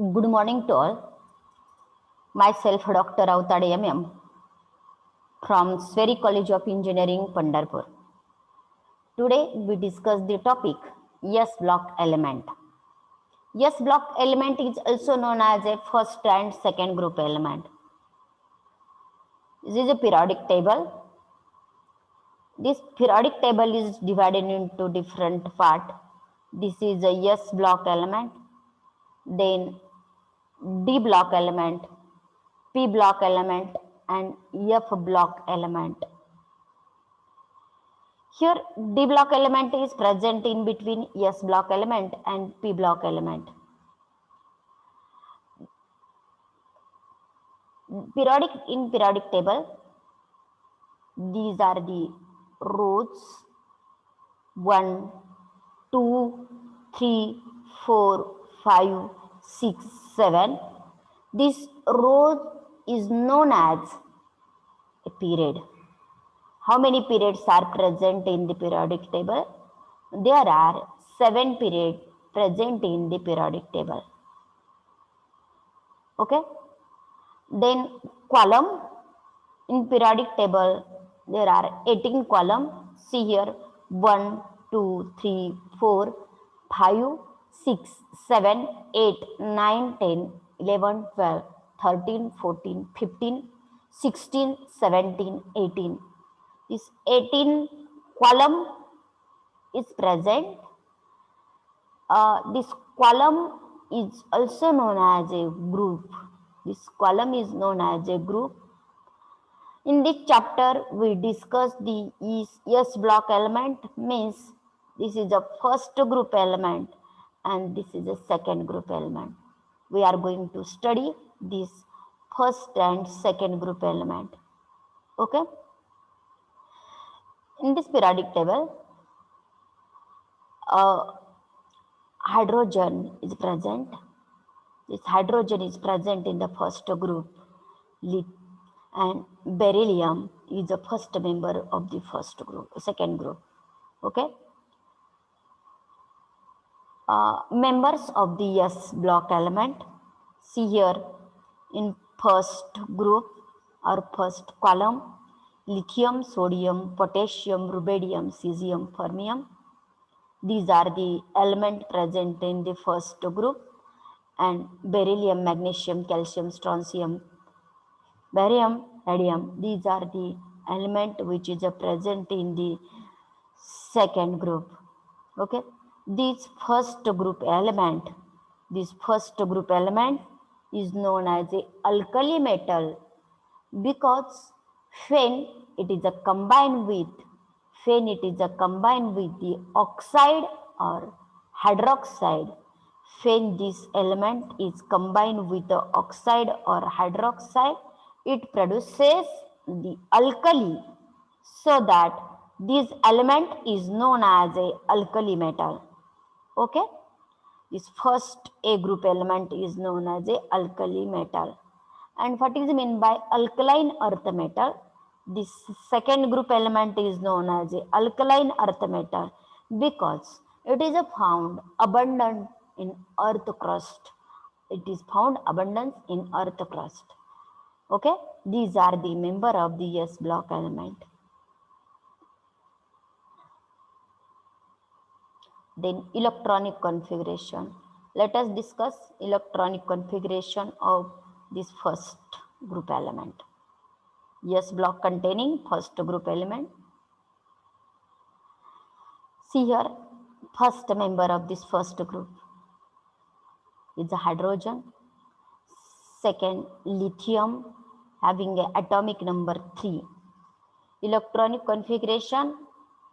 Good morning to all. Myself, Dr. Avtade MM from Sverry College of Engineering, Pandharpur. Today we discuss the topic S block element. S block element is also known as a first and second group element. This is a periodic table. This periodic table is divided into different parts. This is a S block element, then D block element, P block element, and F block element. Here D block element is present in between S block element and P block element. In periodic table, these are the rows 1, 2, 3, 4, 5, 6, 7. This row is known as a period. How many periods are present in the periodic table? There are 7 periods present in the periodic table. Okay. Then column. In periodic table, there are 18 columns. See here 1, 2, 3, 4, 5, 6, 7, 8, 9, 10, 11, 12, 13, 14, 15, 16, 17, 18. This 18 column is present. This column is also known as a group. This column is known as a group. In this chapter, we discuss the S block element, means this is a first group element and this is a second group element. We are going to study this first and second group element. Okay. In this periodic table, hydrogen is present. This hydrogen is present in the first group, and beryllium is the first member of the second group. Okay. Members of the S block element. See here in first group or first column, lithium, sodium, potassium, rubidium, cesium, fermium. These are the elements present in the first group, and beryllium, magnesium, calcium, strontium, barium, radium. These are the elements which is present in the second group. Okay. This first group element is known as a alkali metal because when it is combined with the oxide or hydroxide, when this element is combined with the oxide or hydroxide, it produces the alkali, so that this element is known as a alkali metal. Okay. This first A group element is known as a alkali metal. And what is meant by alkaline earth metal? This second group element is known as a alkaline earth metal because it is found abundant in earth crust. It is found abundance in earth crust. Okay. These are the member of the S block element. Then electronic configuration. Let us discuss electronic configuration of this first group element. S block containing first group element. See here, first member of this first group is a hydrogen. Second, lithium, having an atomic number 3. Electronic configuration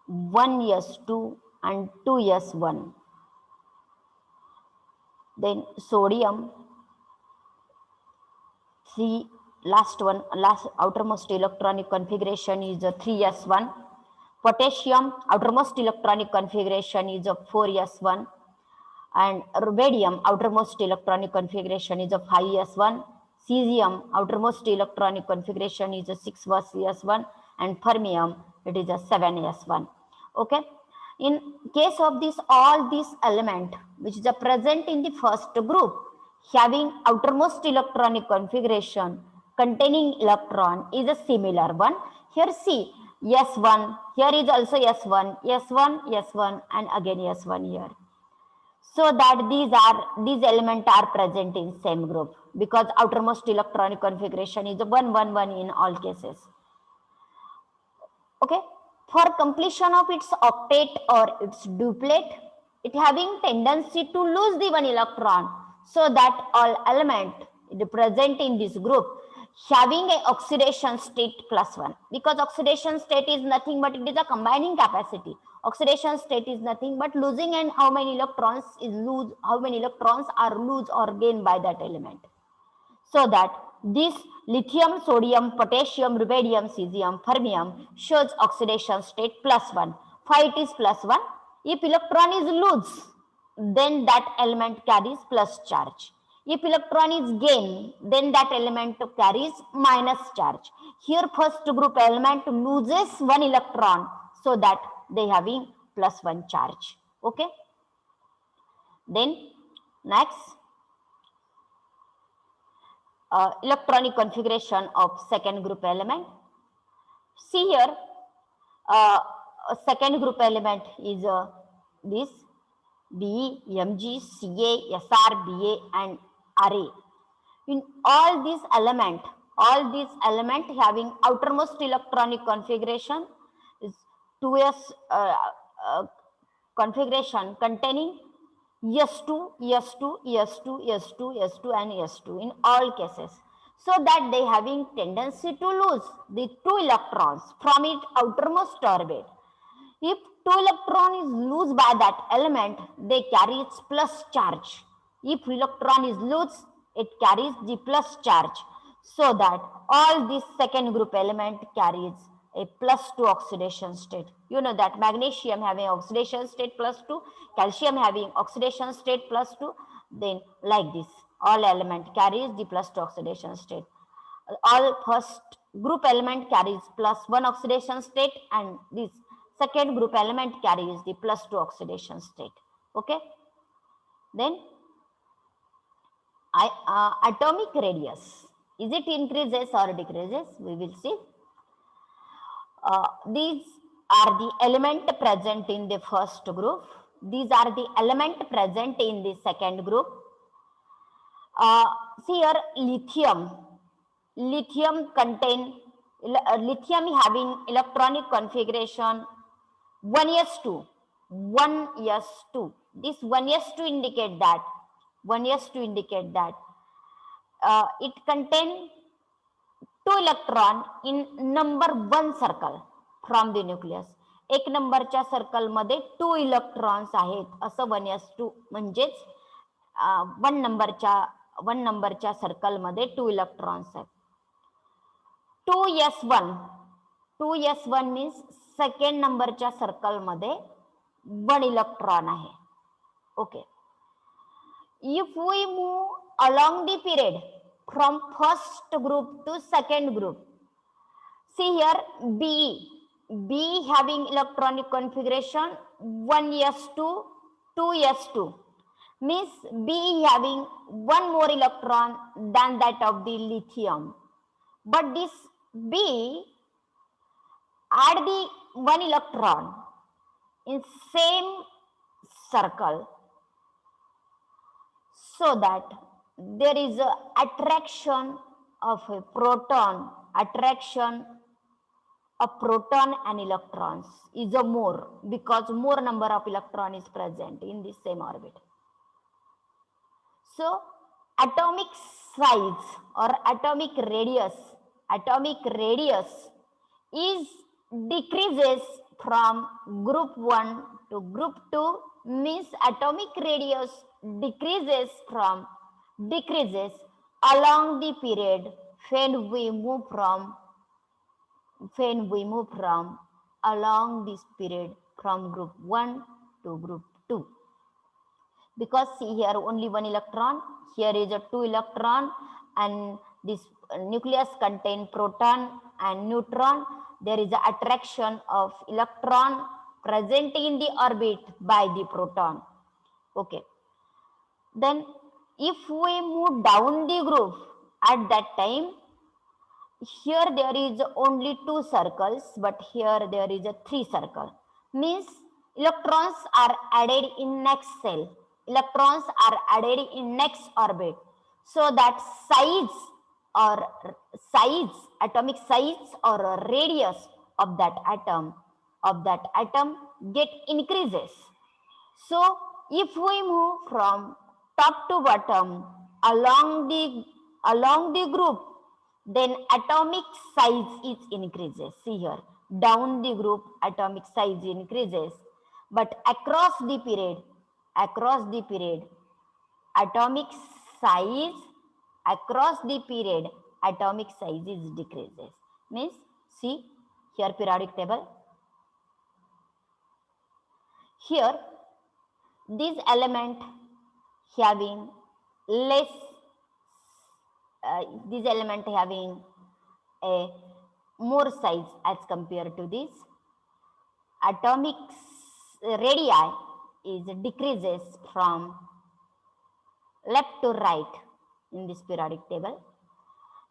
1s2 and 2s1. Then sodium, last outermost electronic configuration is a 3s1. Potassium, outermost electronic configuration is a 4s1. And rubidium, outermost electronic configuration is a 5s1. Cesium, outermost electronic configuration is a 6s1. And fermium, it is a 7s1. Okay. In case of all these elements which is present in the first group, having outermost electronic configuration containing electron is a similar one. Here see S1, here is also S1, S1, S1 and again S1 here. So that these elements are present in same group because outermost electronic configuration is 1 1 1 in all cases. Okay, for completion of its octet or its duplet, it having tendency to lose the one electron, so that all element present in this group having a oxidation state +1, because oxidation state is nothing but it is a combining capacity. Oxidation state is nothing but losing, and how many electrons is lose, how many electrons are lose or gained by that element. So that this lithium, sodium, potassium, rubidium, cesium, fermium shows oxidation state +1. Why it is +1? If electron is loose, then that element carries plus charge. If electron is gained, then that element carries minus charge. Here first group element loses one electron, so that they having +1 charge. Okay. Then next, electronic configuration of second group element. See here, second group element is this Be, Mg, Ca, Sr, Ba and Ra. In all these element having outermost electronic configuration is 2s configuration containing S2, S2, S2, S2, S2 and S2 in all cases, so that they having tendency to lose the 2 electrons from its outermost orbit. If 2 electron is loose by that element, they carry its plus charge. If electron is loose, it carries the plus charge, so that all this second group element carries a +2 oxidation state. You know that magnesium having oxidation state +2, calcium having oxidation state +2, then like this, all element carries the +2 oxidation state. All first group element carries +1 oxidation state, and this second group element carries the +2 oxidation state. Okay. Then atomic radius, is it increases or decreases? We will see. These are the element present in the first group. These are the element present in the second group. See here, lithium. Lithium having electronic configuration 1s2, 1s2. This 1s2 indicate that it contains 2 electron in number 1 circle from the nucleus. एक नंबरच्या circle मध्ये 2 electrons आहेत असं 1s2 म्हणजेच 1 नंबरच्या circle मध्ये 2 electrons आहेत. 2s1 means second नंबरच्या सर्कल मध्ये 1 इलेक्ट्रॉन आहे. Okay. If we move along the period from first group to second group, see here B having electronic configuration 1s2, 2s2, means B having one more electron than that of the lithium, but this B add the one electron in same circle, so that there is a attraction of a proton, and electrons is a more, because more number of electron is present in the same orbit. So atomic size or atomic radius is decreases from group 1 to group 2, means atomic radius decreases along the period when we move from along this period from group 1 to group 2. Because see here only 1 electron, here is a 2 electron, and this nucleus contain proton and neutron. There is an attraction of electron present in the orbit by the proton. Okay. Then If we move down the group at that time, here there is only two circles, but here there is a three circle. Means electrons are added in next cell. Electrons are added in next orbit. So that size or atomic size or radius of that atom get increases. So if we move from top to bottom along the group, then atomic size is increases. See here, down the group atomic size increases, but across the period atomic size atomic size is decreases. Means see here periodic table. Here this element having less this element having a more size as compared to this. Atomic radii is decreases from left to right in this periodic table,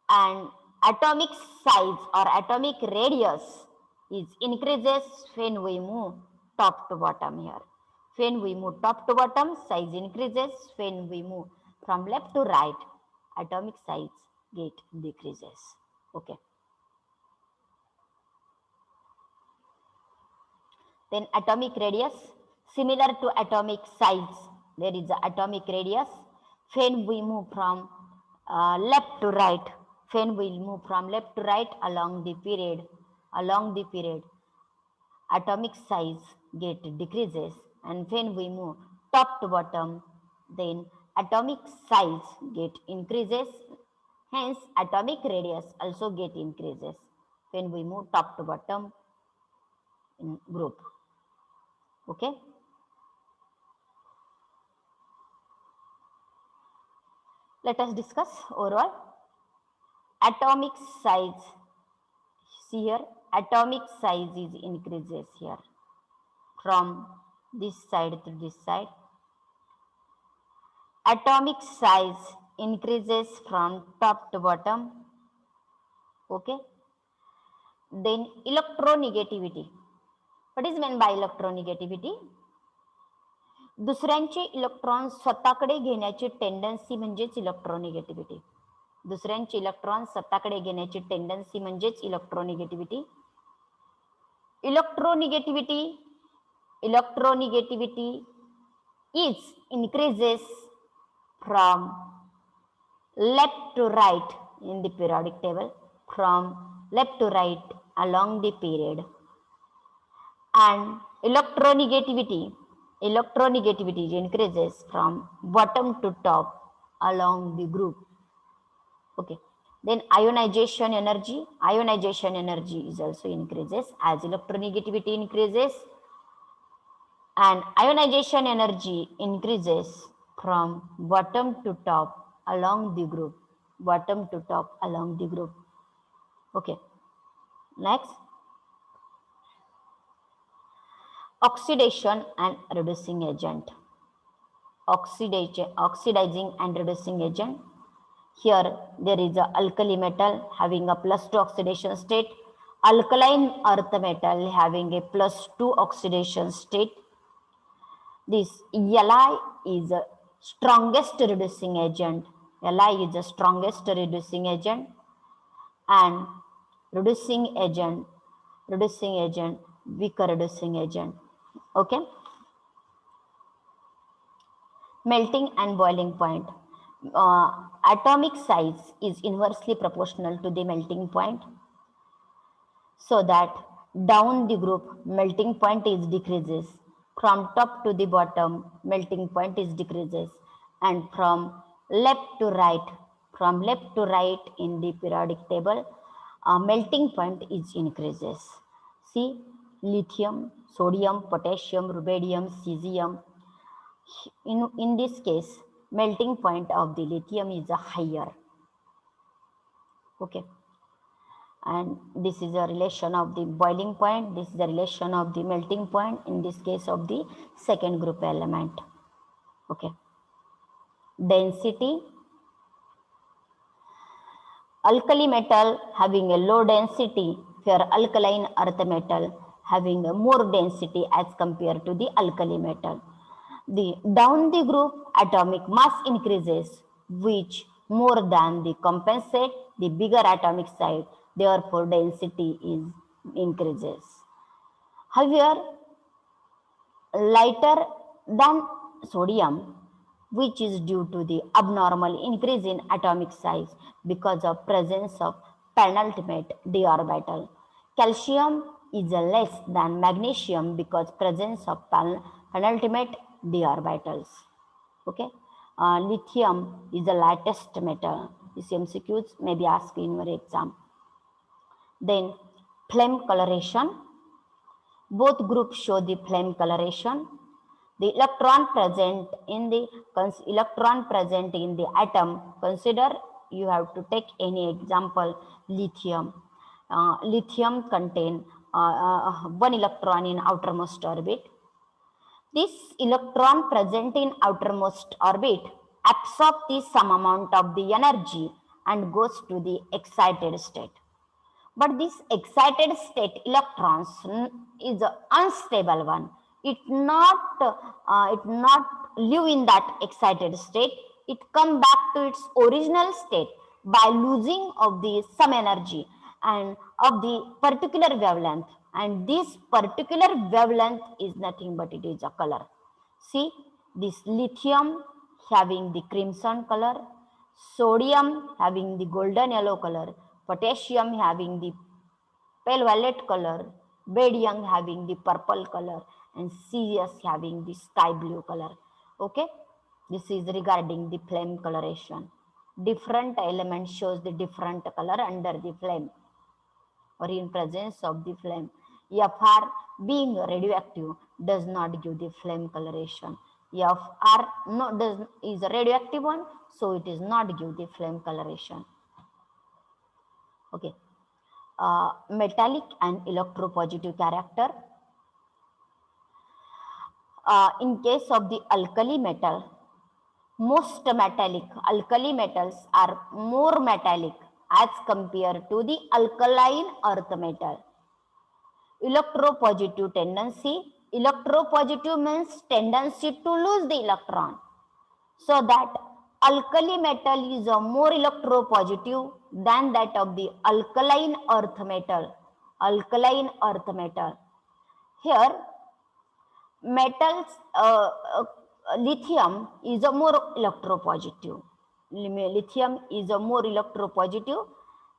and atomic size or atomic radius is increases when we move top to bottom here. When we move top to bottom, size increases. When we move from left to right, atomic size get decreases. Okay. Then atomic radius, similar to atomic size, there is an atomic radius. When we move from left to right, along the period, atomic size get decreases, and when we move top to bottom, then atomic size get increases. Hence, atomic radius also get increases when we move top to bottom in group. Okay. Let us discuss overall. Atomic size. See here, atomic size is increases here from this side to this side. Atomic size increases from top to bottom. Okay. Then electronegativity. What is meant by electronegativity? दुसऱ्यांचे electron स्वतःकडे घेण्याची tendency म्हणजेच electronegativity. दुसऱ्यांचे electron स्वतःकडे घेण्याची tendency म्हणजेच electronegativity. Electronegativity is increases from left to right in the periodic table, from left to right along the period, and electronegativity increases from bottom to top along the group. Okay. Then ionization energy is also increases as electronegativity increases, and ionization energy increases from bottom to top along the group. Okay. Next, oxidation and reducing agent. Oxidizing and reducing agent. Here there is a alkali metal having a +2 oxidation state, alkaline earth metal having a +2 oxidation state. This Li is a strongest reducing agent. And reducing agent, weaker reducing agent. Okay. Melting and boiling point. Atomic size is inversely proportional to the melting point, so that down the group melting point is decreases, from top to the bottom melting point is decreases, and from left to right in the periodic table melting point is increases. See, lithium, sodium, potassium, rubidium, cesium. In this case, melting point of the lithium is higher. Okay. And this is a relation of the boiling point. This is the relation of the melting point in this case of the second group element. Okay. density. Alkali metal having a low density, where alkaline earth metal having a more density as compared to the alkali metal. The down the group atomic mass increases, which more than the compensate the bigger atomic size, therefore density is increases. However, lighter than sodium, which is due to the abnormal increase in atomic size because of presence of penultimate d orbital. Calcium is less than magnesium because presence of penultimate d orbitals. Okay. Lithium is the lightest metal. This MCQs may be asked in your exam. Then flame coloration. Both groups show the flame coloration. The electron present in the atom. Consider you have to take any example. Lithium. Lithium contain one electron in outermost orbit. This electron present in outermost orbit absorbs the some amount of the energy and goes to the excited state. But this excited state electrons is an unstable one. It not live in that excited state. It come back to its original state by losing of the some energy and of the particular wavelength. And this particular wavelength is nothing but it is a color. See, this lithium having the crimson color, sodium having the golden yellow color, potassium having the pale violet color, barium having the purple color, and Sirius having the sky blue color. Okay, this is regarding the flame coloration. Different element shows the different color under the flame or in presence of the flame. Fr being radioactive does not give the flame coloration. Fr is a radioactive one, so it is not give the flame coloration. Okay. Metallic and electropositive character. In case of the alkali metal, most metallic alkali metals are more metallic as compared to the alkaline earth metal. Electropositive tendency. Electropositive means tendency to lose the electron. So that alkali metal is a more electropositive than that of the alkaline earth metal. Alkaline earth metal. Here, metals, lithium is a more electropositive. Lithium is a more electropositive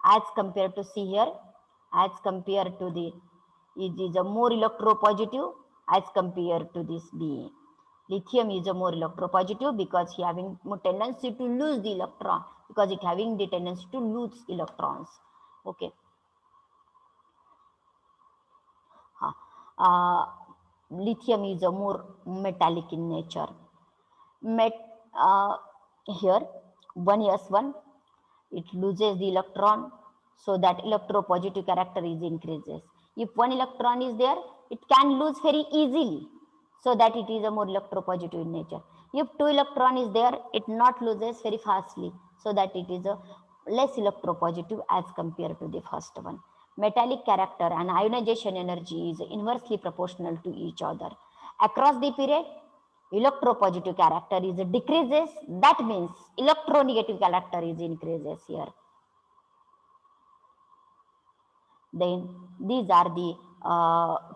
as compared to, see here, as compared to the, it is a more electropositive as compared to this B. Lithium is a more electropositive because it having more tendency to lose the electron, because it having the tendency to lose electrons. Okay. Lithium is a more metallic in nature. Here 1s1, it loses the electron, so that electropositive character is increases. If one electron is there, it can lose very easily, so that it is a more electropositive in nature. If two electron is there, it not loses very fastly, so that it is a less electropositive as compared to the first one. Metallic character and ionization energy is inversely proportional to each other. Across the period, electropositive character is decreases, that means electronegative character is increases here. Then these are the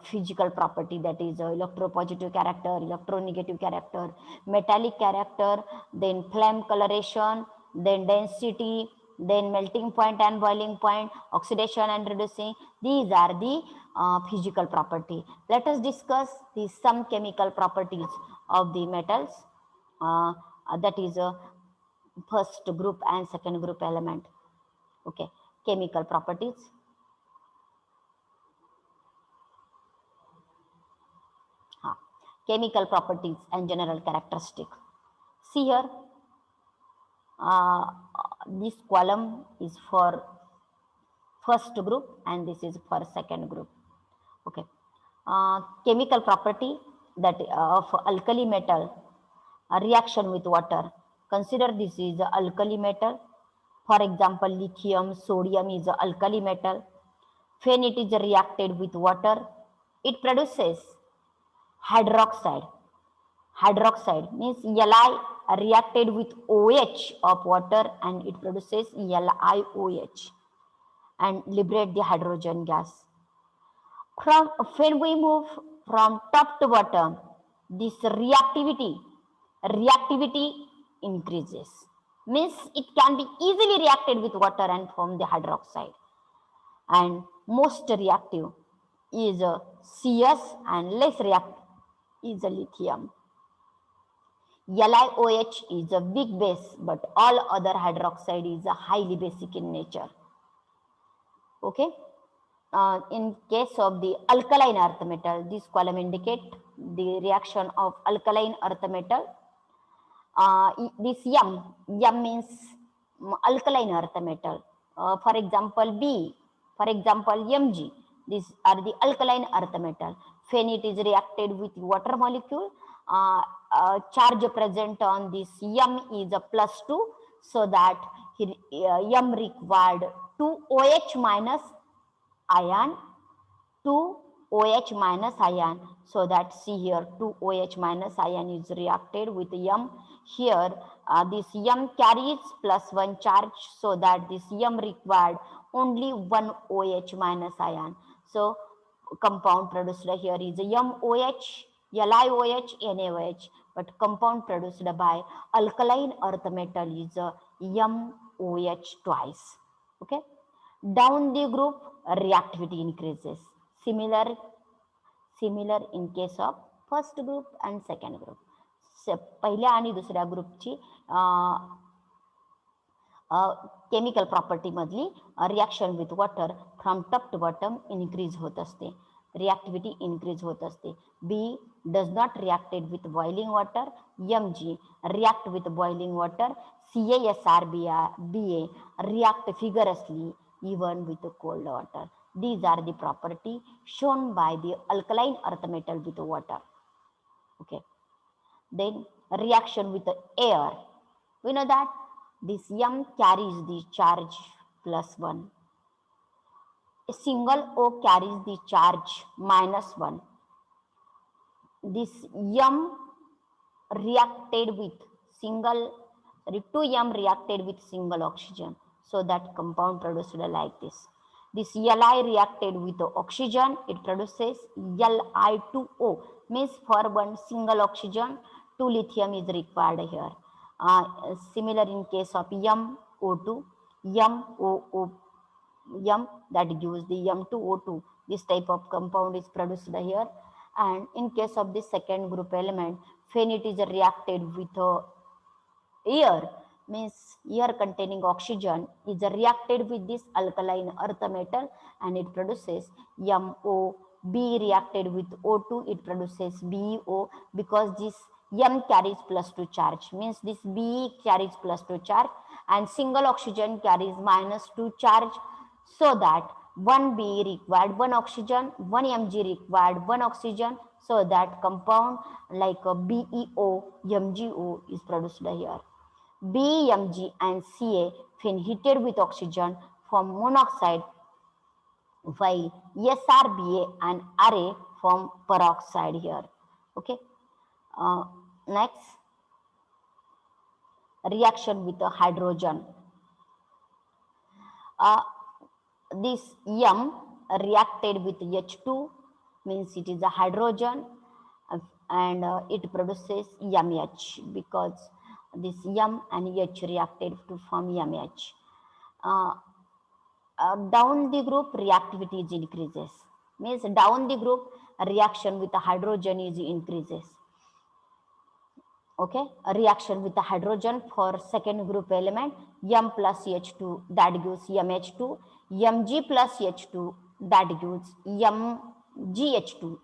physical property, that is electropositive character, electronegative character, metallic character, then flame coloration, then density, then melting point and boiling point, oxidation and reducing. These are the physical property. Let us discuss the some chemical properties of the metals. That is first group and second group element. Okay, chemical properties. Chemical properties and general characteristic. See here, this column is for first group and this is for second group. Okay, chemical property that of alkali metal, reaction with water. Consider this is a alkali metal. For example, lithium, sodium is a alkali metal. When it is reacted with water, it produces hydroxide. Hydroxide means Li reacted with OH of water and it produces LiOH and liberate the hydrogen gas. From when we move from top to bottom, this reactivity increases. Means it can be easily reacted with water and form the hydroxide. And most reactive is a CS and less reactive is a lithium. LiOH is a weak base, but all other hydroxide is a highly basic in nature. Okay. In case of the alkaline earth metal, this column indicate the reaction of alkaline earth metal. This M means alkaline earth metal. For example, B, for example, Mg. These are the alkaline earth metal. When it is reacted with water molecule, charge present on this M is a +2, so that M required 2 OH minus ion, 2 OH minus ion, so that see here 2 OH minus ion is reacted with M. Here this M carries +1 charge, so that this M required only 1 OH minus ion. So compound produced here is MOH, LiOH, NaOH, but compound produced by alkaline earth metal is MOH twice. Okay. Down the group, reactivity increases. Similar in case of first group and second group. पहिल्या आणि दुसऱ्या ग्रुपची chemical property मधली reaction with water from top to bottom increase होत असते. Reactivity increase होत असते. B does not reacted with boiling water. Mg react with boiling water. CaSrBa react vigorously even with cold water. These are the property shown by the alkaline earth metal with water. Okay. Then reaction with the air. We know that this M carries the charge +1. A single O carries the charge -1. This M reacted with single, 2M reacted with single oxygen, so that compound produced like this. This Li reacted with the oxygen, it produces Li2O, means for one single oxygen, 2 lithium is required here. Similar in case of MO2, M that gives the M2O2. This type of compound is produced here. And in case of the second group element, when it is reacted with air, means air containing oxygen is reacted with this alkaline earth metal and it produces MO. B reacted with O2, it produces BO, because this M carries +2 charge, means this B carries +2 charge and single oxygen carries -2 charge, so that 1 B required 1 oxygen, 1 Mg required 1 oxygen, so that compound like a BeO, MgO is produced here. B, Mg and Ca when heated with oxygen form monoxide, while SrBa and Ra form peroxide here. Okay. Next, reaction with the hydrogen. This M reacted with H2, means it is a hydrogen, and it produces MH, because this M and H reacted to form MH. Down the group, reactivity is increases, means down the group reaction with the hydrogen is increases. Okay, a reaction with the hydrogen for second group element, M plus H2 that gives MH2, Mg plus H2 that gives MgH2,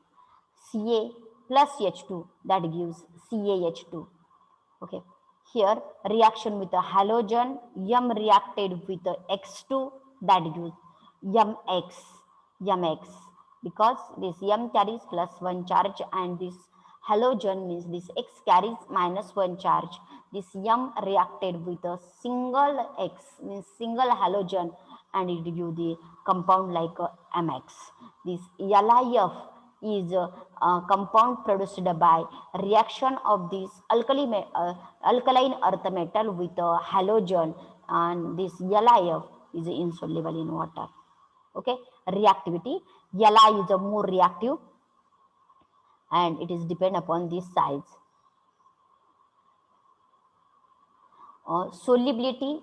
Ca plus H2 that gives CaH2. Okay, here reaction with the halogen, M reacted with the X2 that gives MX, because this M carries +1 charge and this Halogen means this X carries -1 charge. This M reacted with a single X means single halogen and it give the compound like MX. This LIF is a compound produced by reaction of this alkaline earth metal with a halogen, and this LIF is insoluble in water. Okay, reactivity, Li is a more reactive and it is depend upon this size. Solubility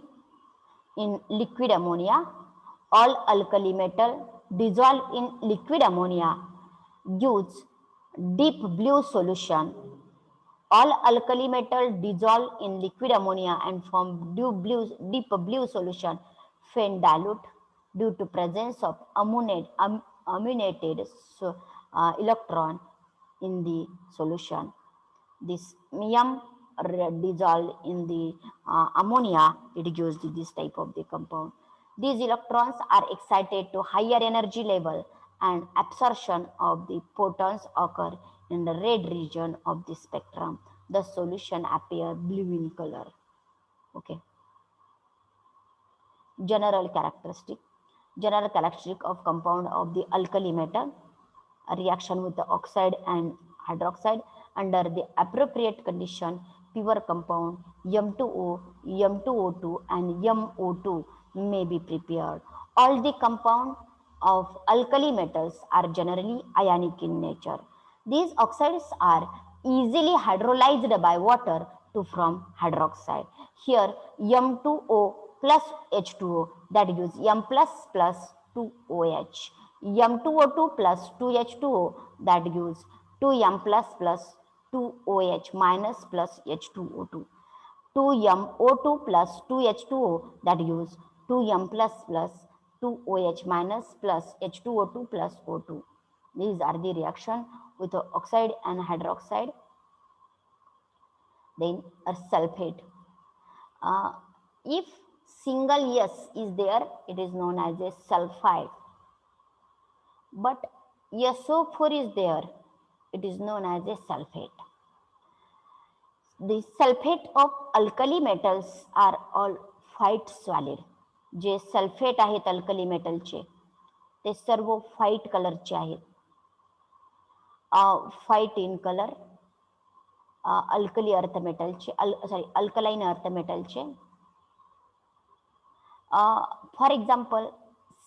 in liquid ammonia, all alkali metal dissolved in liquid ammonia gives deep blue solution. All alkali metal dissolve in liquid ammonia and form deep blue solution when dilute due to presence of ammonated electron in the solution. This M dissolved in the ammonia, it gives this type of the compound. These electrons are excited to higher energy level and absorption of the photons occur in the red region of the spectrum. The solution appear blue in color. Okay. General characteristic. General characteristic of compound of the alkali metal, a reaction with the oxide and hydroxide under the appropriate condition, pure compound M2O, M2O2 and MO2 may be prepared. All the compound of alkali metals are generally ionic in nature. These oxides are easily hydrolyzed by water to form hydroxide. Here M2O plus H2O, that gives M plus 2OH. M2O2 plus 2H2O, that gives 2M plus 2OH minus plus H2O2. 2MO2 plus 2H2O, that gives 2M plus 2OH minus plus H2O2 plus O2. These are the reaction with the oxide and hydroxide. Then a sulfate. If single S is there, it is known as a sulfide. But SO4 is there, it is known as a sulfate. The sulfate of alkali metals are all white solid. जे sulphate आहेत alkali मेटलचे ते सर्व white कलरचे आहेत. White in colour alkali earth मेटलचे alkaline earth मेटलचे. For example,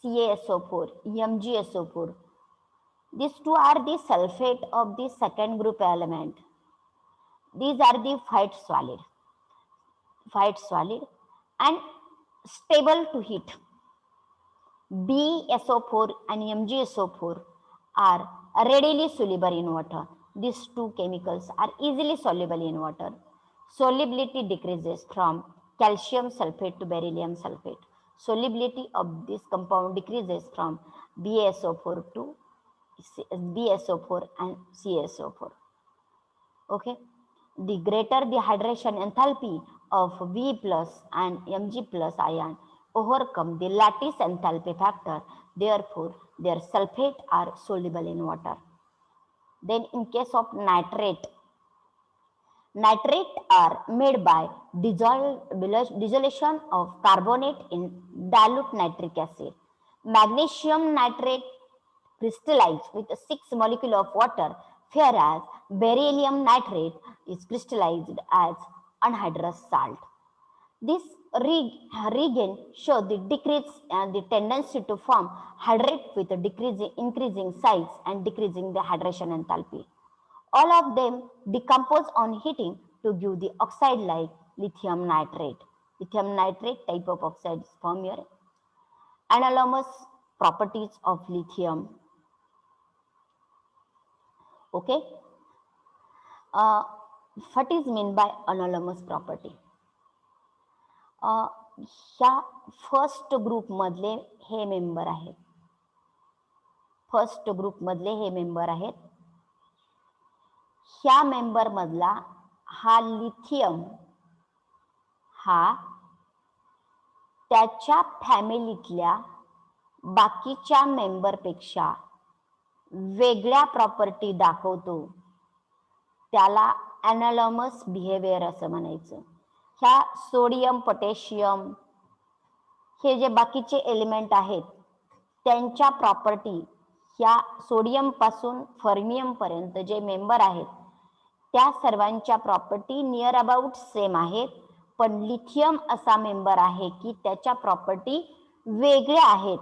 CaSO4, MgSO4. These two are the sulfate of the second group element. These are the white solid and stable to heat. BeSO4 and MgSO4 are readily soluble in water. These two chemicals are easily soluble in water. Solubility decreases from calcium sulfate to beryllium sulfate. Solubility of this compound decreases from BaSO4 to BaSO4 and CaSO4. Okay. The greater the hydration enthalpy of V plus and Mg plus ion overcome the lattice enthalpy factor, therefore their sulfate are soluble in water. Then in case of nitrate are made by dissolution of carbonate in dilute nitric acid. Magnesium nitrate crystallized with 6 molecules of water, whereas beryllium nitrate is crystallized as anhydrous salt. This regain show the decrease and the tendency to form hydrate with a increasing size and decreasing the hydration enthalpy. All of them decompose on heating to give the oxide like lithium nitrate. Lithium nitrate type of oxide is formed here. Anomalous properties of lithium. Okay. What is meant by anomalous property? ह्या first group मधले हे member आहेत. First group मधले हे member आहेत. ह्या member मधला हा lithium हा त्याच्या फॅमिलीतल्या बाकीच्या मेंबर पेक्षा वेगळ्या प्रॉपर्टी दाखवतो. त्याला ॲनालॉमस बिहेवियर असं म्हणायचं. ह्या सोडियम, पोटॅशियम हे जे बाकीचे एलिमेंट आहेत त्यांच्या प्रॉपर्टी ह्या सोडियम पासून फर्मियम पर्यंत जे मेंबर आहेत त्या सर्वांच्या प्रॉपर्टी नियर अबाउट सेम आहेत, पण लिथियम असा मेंबर आहे की त्याच्या प्रॉपर्टी वेगळ्या आहेत.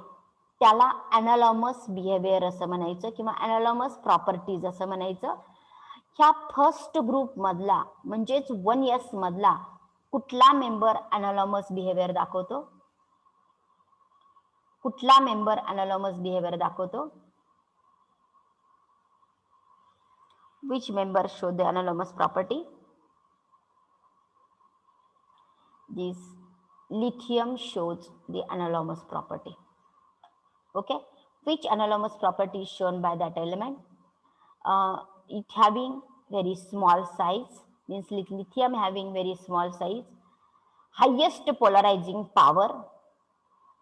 त्याला ॲनालॉमस बिहेवियर असं म्हणायचं किंवा ॲनालॉमस प्रॉपर्टीज असं म्हणायचं. ह्या फर्स्ट ग्रुप मधला म्हणजेच 1s मधला कुठला मेंबर ॲनालॉमस बिहेवियर दाखवतो? कुठला मेंबर ॲनालॉमस बिहेवियर दाखवतो? Which member show the analogous property? This lithium shows the analogous property. Okay, which analogous property is shown by that element? It having very small size, means lithium having very small size, highest polarizing power,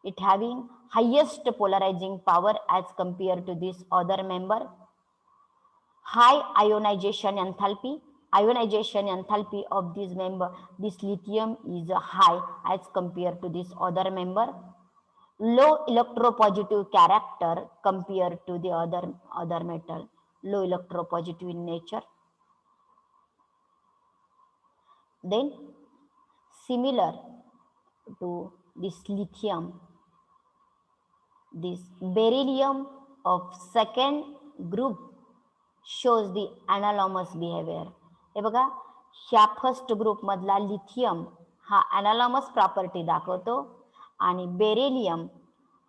it having highest polarizing power as compared to this other member, high ionization enthalpy. Ionization enthalpy of this member, this lithium is high as compared to this other member. Low electropositive character compared to the other metal, low electropositive in nature. Then similar to this lithium, this beryllium of second group shows the analogous behavior. हे बघा, ह्या first group मधला lithium हा ॲनालॉमस property दाखवतो आणि beryllium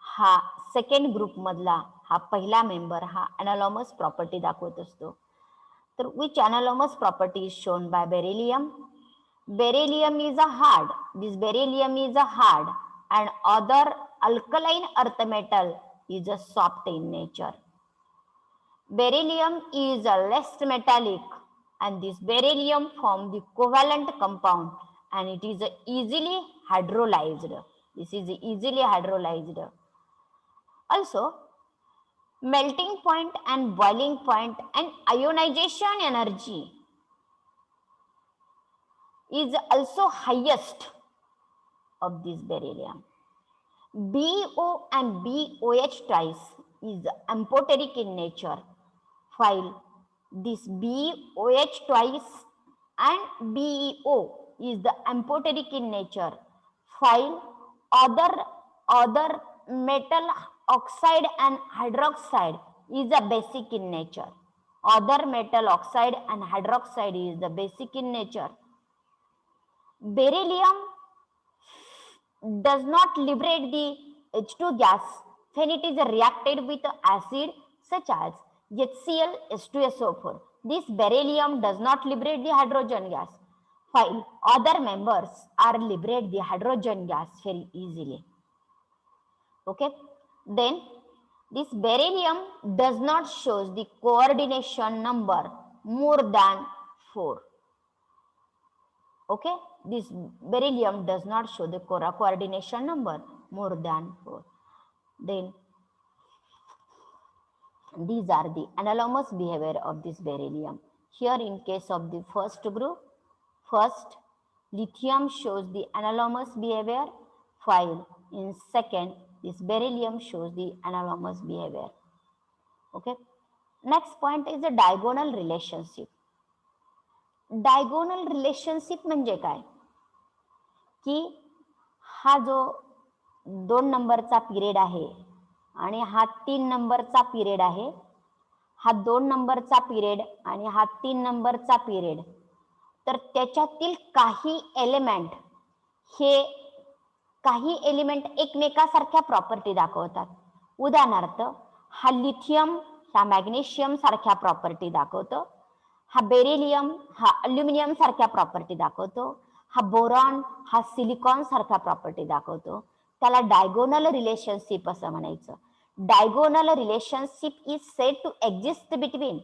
हा second group मधला हा पहिला मेंबर हा ॲनालॉमस प्रॉपर्टी दाखवत असतो. तर which analogous property is shown by beryllium? Beryllium is a hard. This beryllium is a hard and other alkaline earth metal is a soft in nature. Beryllium is a less metallic and this beryllium form the covalent compound and it is easily hydrolyzed. This is easily hydrolyzed. Also, melting point and boiling point and ionization energy is also highest of this beryllium. BO and BOH twice is amphoteric in nature, while this BOH twice and BeO is the amphoteric in nature, while other metal oxide and hydroxide is a basic in nature. Other metal oxide and hydroxide is the basic in nature. Beryllium does not liberate the H2 gas when it is reacted with acid such as HCl H2SO4. This beryllium does not liberate the hydrogen gas, while other members are liberate the hydrogen gas very easily. Okay, then this beryllium does not show the coordination number more than 4. Okay, this beryllium does not show the coordination number more than 4. Then these are the analogous behavior of this beryllium. Here in case of the first group, first lithium shows the analogous behavior, while in second this beryllium shows the analogous behavior. Okay, next point is the diagonal relationship. Diagonal relationship म्हणजे काय की हा जो 2 नंबरचा period आहे आणि हा 3 नंबरचा पिरियड आहे, हा 2 नंबरचा पिरियड आणि हा 3 नंबरचा पिरियड, तर त्याच्यातील काही एलिमेंट हे काही एलिमेंट एकमेकासारख्या प्रॉपर्टी दाखवतात. उदाहरणार्थ हा लिथियम ह्या मॅग्नेशियम सारख्या प्रॉपर्टी दाखवतो, हा बेरिलियम हा अल्युमिनियम सारख्या प्रॉपर्टी दाखवतो, हा बोरॉन हा सिलिकॉन सारख्या प्रॉपर्टी दाखवतो. त्याला डायगोनल रिलेशनशिप असं म्हणायचं. Diagonal relationship is said to exist between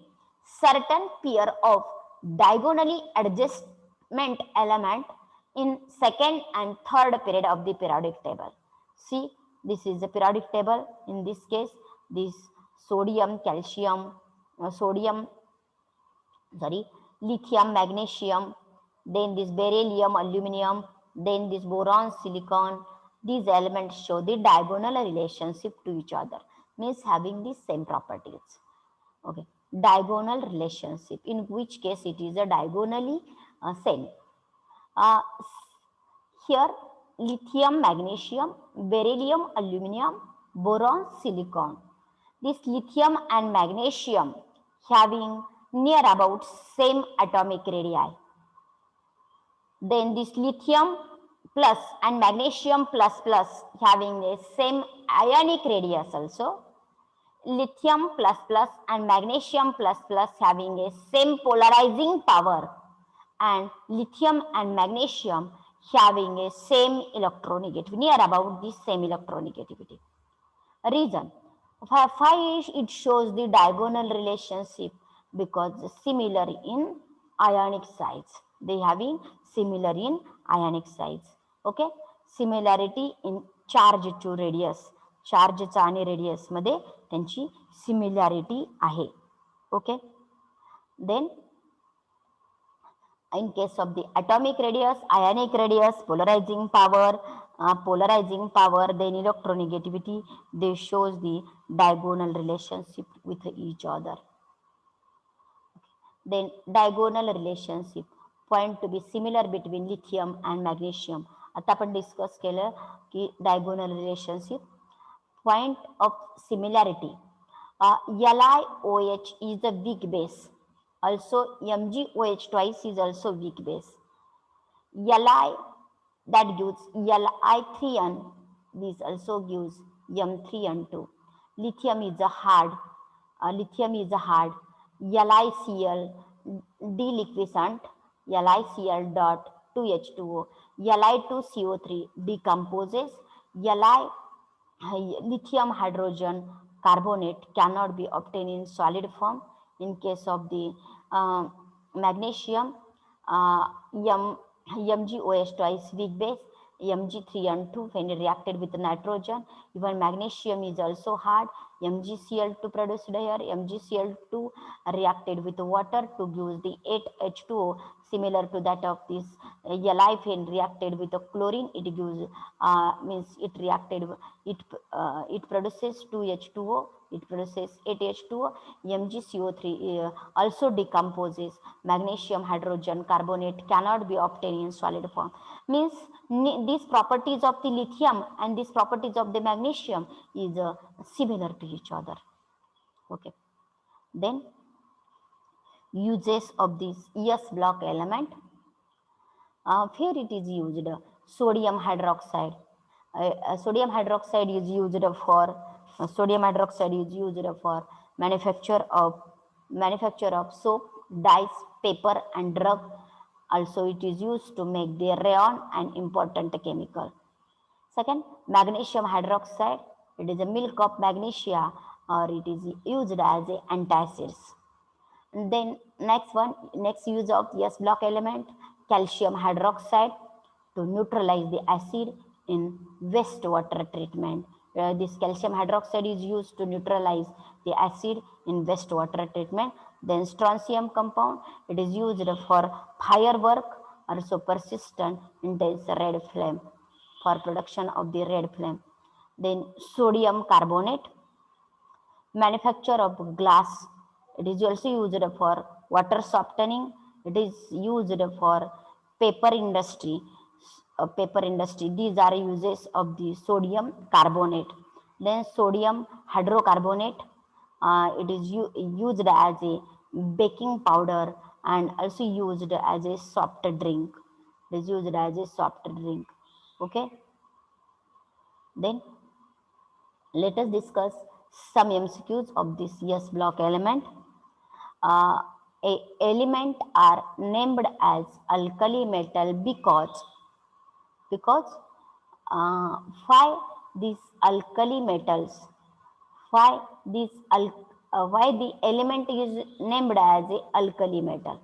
certain pair of diagonally adjustment element in second and third period of the periodic table. See, this is the periodic table. In this case, this sodium, calcium, lithium, magnesium, then this beryllium, aluminum, then this boron, silicon. These elements show the diagonal relationship to each other, means having the same properties. Okay, diagonal relationship, in which case it is a diagonally same. Here, lithium, magnesium, beryllium, aluminum, boron, silicon. This lithium and magnesium having near about same atomic radii. Then this lithium plus and magnesium plus plus having the same ionic radius also. Lithium plus plus and magnesium plus plus having a same polarizing power, and lithium and magnesium having a same electronegativity, near about the same electronegativity. Reason why it shows the diagonal relationship, because similar in ionic size, they having similar in ionic size. Okay, similarity in charge to radius, चार्जचा आणि radius मध्ये त्यांची similarity आहे. Okay, then in case of the atomic radius, ionic radius, polarizing power, then electronegativity, they shows the diagonal relationship with each other. Then diagonal relationship point to be similar between lithium and magnesium. आता आपण discuss केलं की diagonal relationship point of similarity. LiOH is a weak base. Also, MgOH twice is also weak base. Li that gives Li3n. This also gives M3n2. Lithium is a hard. LiCl deliquescent. LiCl dot 2H2O. Li2CO3 decomposes. Lithium hydrogen carbonate cannot be obtained in solid form. In case of the magnesium, MgOH twice weak base, Mg3n2 when reacted with nitrogen. Even magnesium is also hard. MgCl2 produced here. MgCl2 reacted with water to give the 8H2O, similar to that of this Li when reacted with chlorine. It gives means it reacted it produces 2H2O. It produces 8H2O. MgCO3 also decomposes. Magnesium hydrogen carbonate cannot be obtained in solid form. Means these properties of the lithium and these properties of the magnesium is similar to each other. Okay. Then uses of this S block element. Here it is used sodium hydroxide. Sodium hydroxide is used for manufacture of soap, dyes, paper, and drug. Also, it is used to make the rayon, an important chemical. Second, magnesium hydroxide. It is a milk of magnesia, or it is used as a antacids. Then next use of S block element, calcium hydroxide, to neutralize the acid in wastewater treatment. This calcium hydroxide is used to neutralize the acid in wastewater treatment. Then strontium compound, it is used for firework, also persistent intense red flame, for production of the red flame. Then sodium carbonate, manufacture of glass. It is also used for water softening. It is used for paper industry. These are uses of the sodium carbonate. Then sodium hydrocarbonate. It is used as a baking powder and also used as a soft drink. It is used as a soft drink. Okay. Then let us discuss some MCQs of this S block element. Element are named as alkali metal because why these alkali metals, why the element is named as a alkali metal.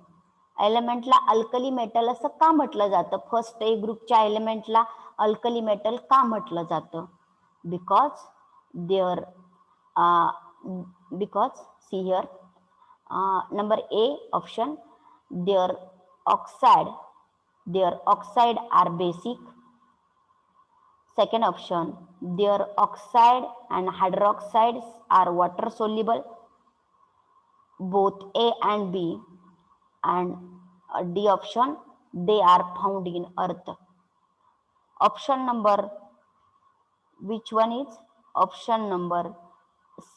एलिमेंटला alkali metal असं का म्हटलं जातं? First A ग्रुपच्या एलिमेंटला alkali metal का म्हटलं जातं? Because there because see here number A option, their oxide are basic. Second option, their oxide and hydroxides are water soluble, both A and B. And D option, they are found in earth. Option number, which one is? Option number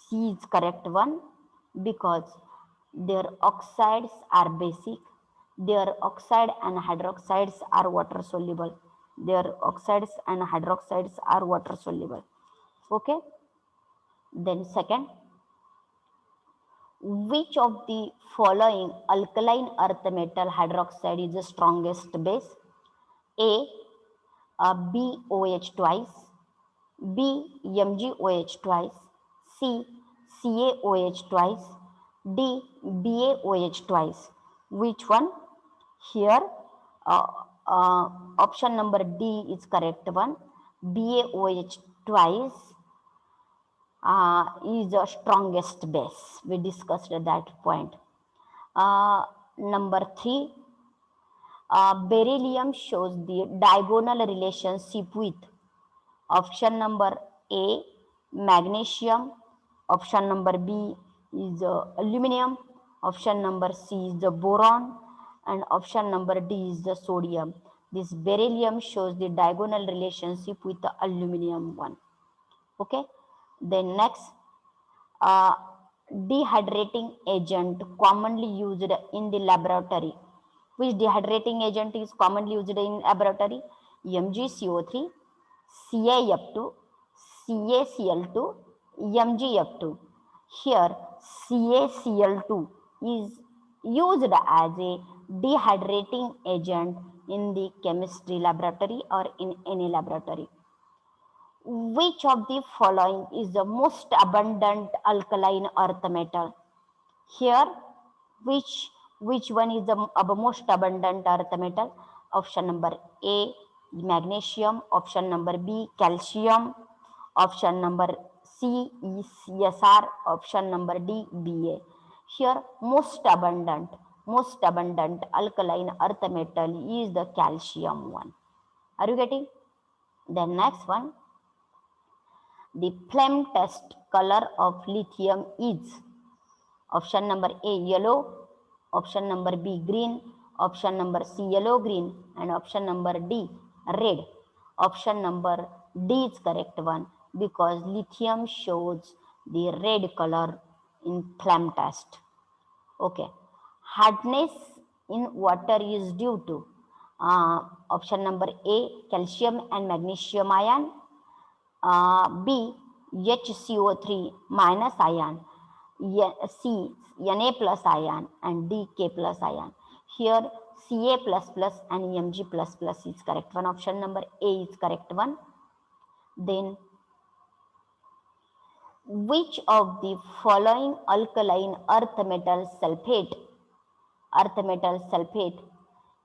C is correct one, because their oxides are basic. Their oxide and hydroxides are water soluble. Their oxides and hydroxides are water soluble. Okay. Then second, which of the following alkaline earth metal hydroxide is the strongest base? A, BOH twice. B, MgOH twice. C, CaOH twice. D, BaOH twice. Which one? Here, uh, option number D is correct one. BaOH twice is the strongest base. We discussed that point. Number 3, beryllium shows the diagonal relationship with option number A, magnesium. Option number B is aluminum. Option number C is the boron. And option number D is the sodium. This beryllium shows the diagonal relationship with the aluminum one. Okay. Then next, dehydrating agent commonly used in the laboratory. Which dehydrating agent is commonly used in laboratory? MgCO3, CaF2, CaCl2, MgF2. Here, CaCl2 is used as a dehydrating agent in the chemistry laboratory or in any laboratory. Which of the following is the most abundant alkaline earth metal? Here, which one is the most abundant earth metal? Option number A, magnesium. Option number B, calcium. Option number C is Sr. Option number D, Ba. Here, most abundant alkaline earth metal is the calcium one. Are you getting? The next one, the flame test color of lithium is option number A, yellow. Option number B, green. Option number C, yellow green. And option number D, red. Option number D is correct one, because lithium shows the red color in flame test. Okay. Hardness in water is due to option number A, calcium and magnesium ion. B, HCO3 minus ion. C, Na plus ion, and D, K plus ion. Here, Ca plus plus and Mg plus plus is correct one. Option number A is correct one. Then, which of the following alkaline earth metal sulfate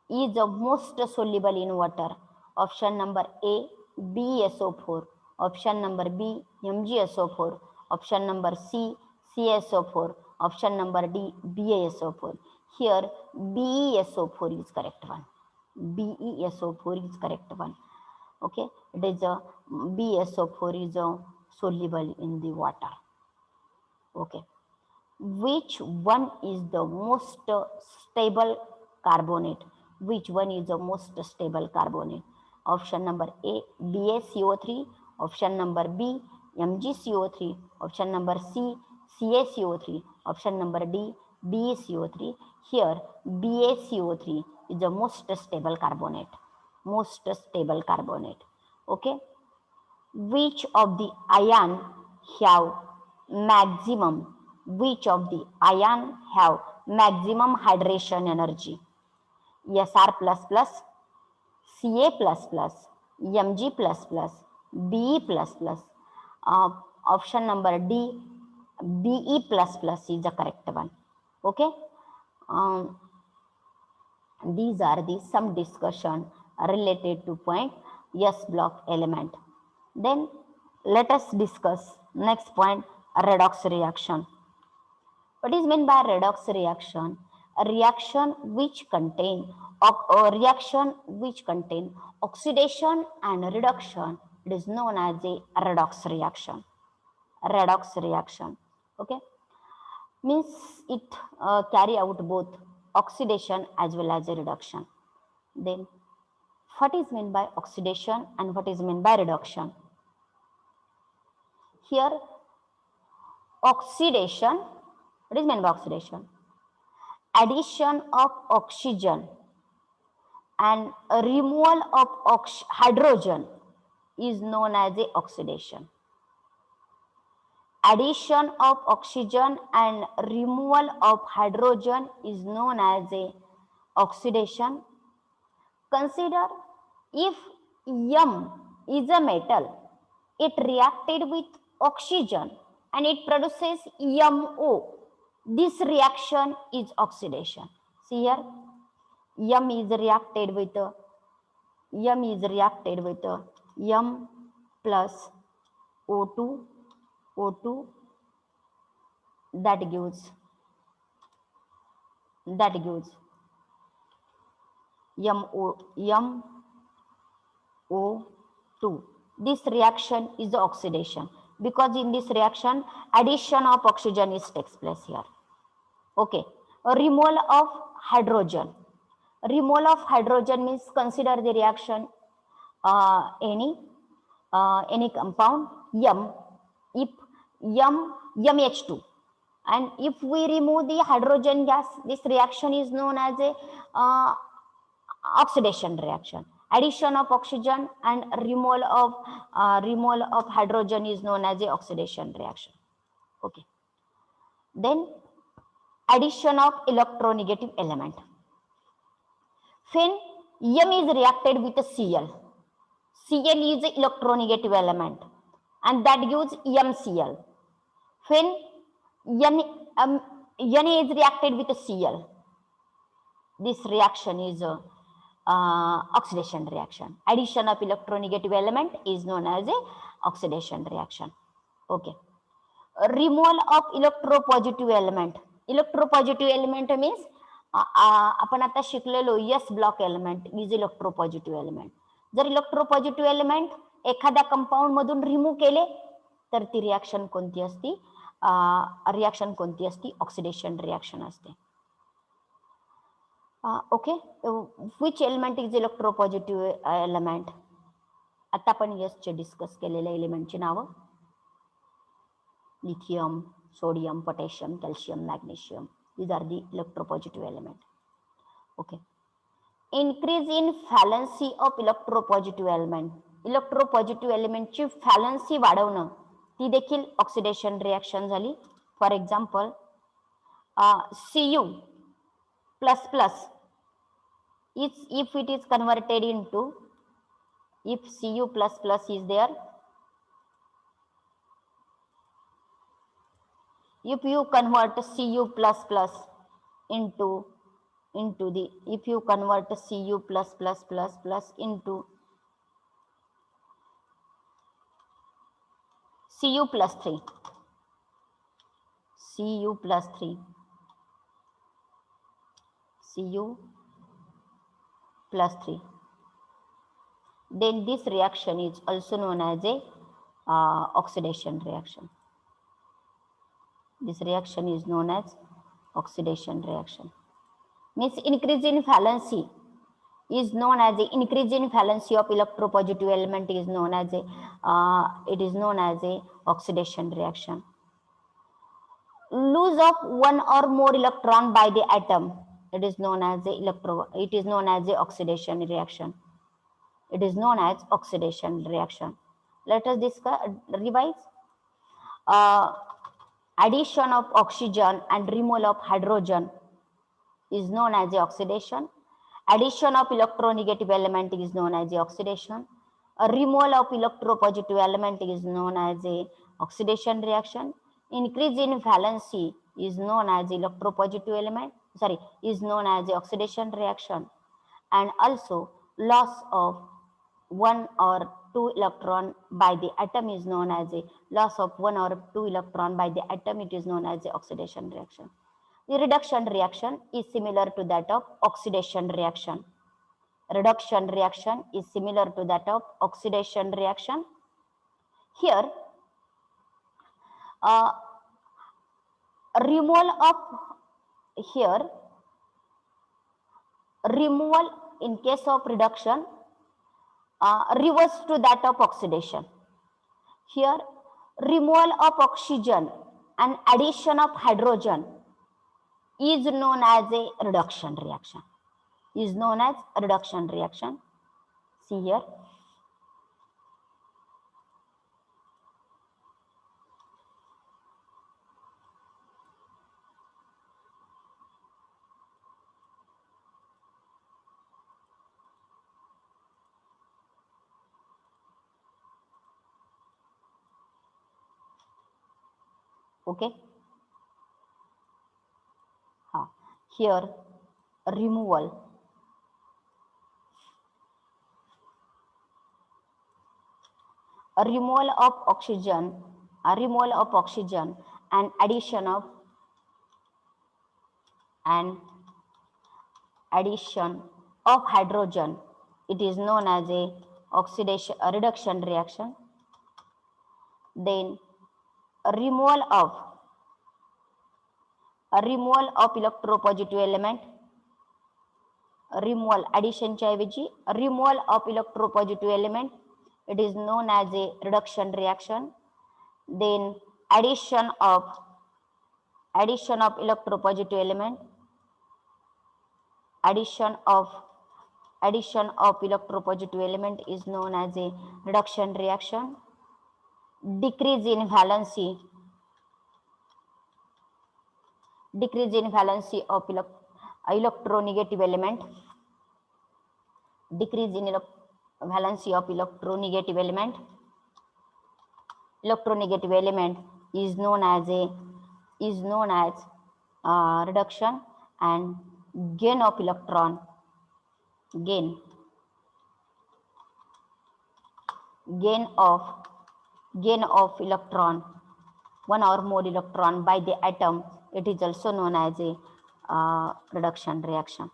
is the most soluble in water? Option number A, BSO4. Option number B, MgSO4. Option number C, CSO4. Option number D, BaSO4. Here, BeSO4 is correct one. BeSO4 is correct one. Okay, it is a BSO4 is a soluble in the water. Okay, which one is the most stable carbonate? Which one is the most stable carbonate? Option number A, BaCO3. Option number B, MgCO3. Option number C, CaCO3. Option number D, BeCO3. Here, BaCO3 is the most stable carbonate. Okay. Which of the ion have maximum? Which of the ion have maximum hydration energy? Sr plus plus, Ca plus plus, Mg plus plus, Be plus plus. Option number D, Be plus plus is the correct one. Okay. These are the some discussion related to point S block element. Then let us discuss next point, redox reaction. What is meant by redox reaction? reaction which contain oxidation and reduction, it is known as a redox reaction. Okay, means it carry out both oxidation as well as a reduction. Then what is meant by oxidation and what is meant by reduction? Here oxidation, what is meant by oxidation? Addition of oxygen and removal of hydrogen is known as a oxidation. Addition of oxygen and removal of hydrogen is known as a oxidation. Consider if M is a metal, it reacted with oxygen and it produces MO. This reaction is oxidation. See here, M is reacted with M plus O2 that gives MO2. This reaction is the oxidation because in this reaction addition of oxygen is takes place here. Okay, a removal of hydrogen. Removal of hydrogen means consider the reaction any compound M, if MH2, and if we remove the hydrogen gas, this reaction is known as a oxidation reaction. Addition of oxygen and removal of hydrogen is known as a oxidation reaction. Okay, then addition of electronegative element. When M is reacted with a Cl is an electronegative element and that gives MCl. When Na is reacted with a Cl, this reaction is a oxidation reaction. Addition of electronegative element is known as a oxidation reaction. Okay. Removal of electropositive element. Electropositive element means आपण आता शिकलेलो S block element is electropositive element. जर electropositive element एखाद्या compound मधून remove केले तर ती reaction कोणती असती? ऑक्सिडेशन रिएक्शन असते. Okay, which element is electropositive element? आता आपण S चे डिस्कस केलेल्या एलिमेंटची नावं lithium, sodium, potassium, calcium, magnesium. These are the electropositive element. Okay. Increase in valency of electropositive element. Electropositive element ची valency वाढवणं ती देखील oxidation reaction झाली. For example, Cu plus plus, if it is converted into, if Cu plus plus is there, if you convert Cu plus plus into the, if you convert Cu plus plus plus plus into Cu plus 3, Cu plus 3, Cu plus 3, then this reaction is also known as a oxidation reaction. This reaction is known as oxidation reaction. Means increase in valency is known as the increase in valency of electropositive element is known as a oxidation reaction. Lose of one or more electron by the atom, it is known as a oxidation reaction. It is known as oxidation reaction. Let us discuss, revise. Addition of oxygen and removal of hydrogen is known as the oxidation. Addition of electronegative element is known as the oxidation. A removal of electropositive element is known as a oxidation reaction. Increase in valency is known as electropositive element, is known as the oxidation reaction. And also loss of one or two electron by the atom is known as a loss of one or two electron by the atom, it is known as the oxidation reaction. The reduction reaction is similar to that of oxidation reaction. Reduction reaction is similar to that of oxidation reaction. Here, removal in case of reduction reverse to that of oxidation. Here, removal of oxygen and addition of hydrogen is known as a reduction reaction. Is known as reduction reaction. See here. Okay. Here, removal of oxygen, and addition of hydrogen, it is known as a reduction reaction. Then removal of electropositive element, addition ऐवजी removal of electropositive element, it is known as a reduction reaction. Then addition of electropositive element, addition of electropositive element is known as a reduction reaction. Decrease in valency of electronegative element, electronegative element is known as reduction. And gain of electron, gain of electron, one or more electron by the atom, it is also known as a reduction reaction.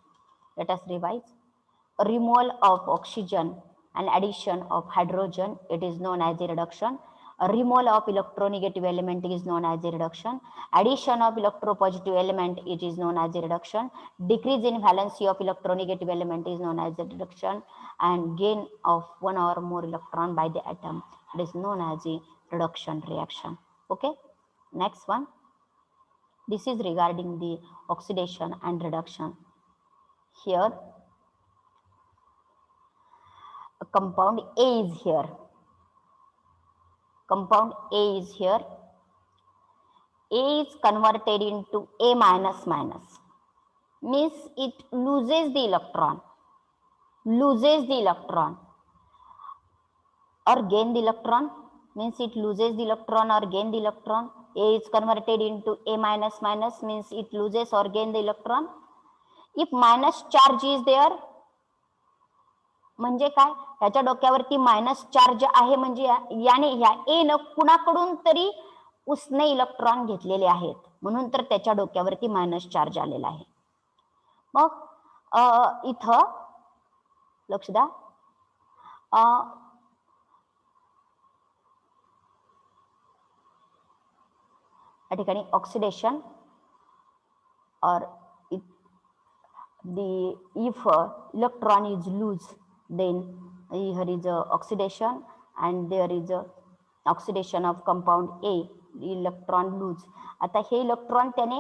Let us revise. Removal of oxygen and addition of hydrogen, it is known as a reduction. Removal of electronegative element is known as a reduction. Addition of electropositive element, it is known as a reduction. Decrease in valency of electronegative element is known as a reduction. And gain of one or more electron by the atom, it is known as a reduction reaction. Okay, next one. This is regarding the oxidation and reduction. Here, compound A is here. A is converted into A minus minus, means it loses the electron, or gain the electron, means it loses the electron or gain the electron. A is converted into A minus minus, means it loses or gain the electron. If minus charge is there, म्हणजे काय, त्याच्या डोक्यावरती minus charge आहे, म्हणजे याने ह्या ए न कुणाकडून तरी उसने इलेक्ट्रॉन घेतलेले आहेत, म्हणून तर त्याच्या डोक्यावरती मायनस चार्ज आलेला आहे. मग इथं लक्ष द्या, या ठिकाणी ऑक्सिडेशन और if electron is loose, then here is oxidation and there is oxidation of compound A, electron loose. आता हे इलेक्ट्रॉन त्याने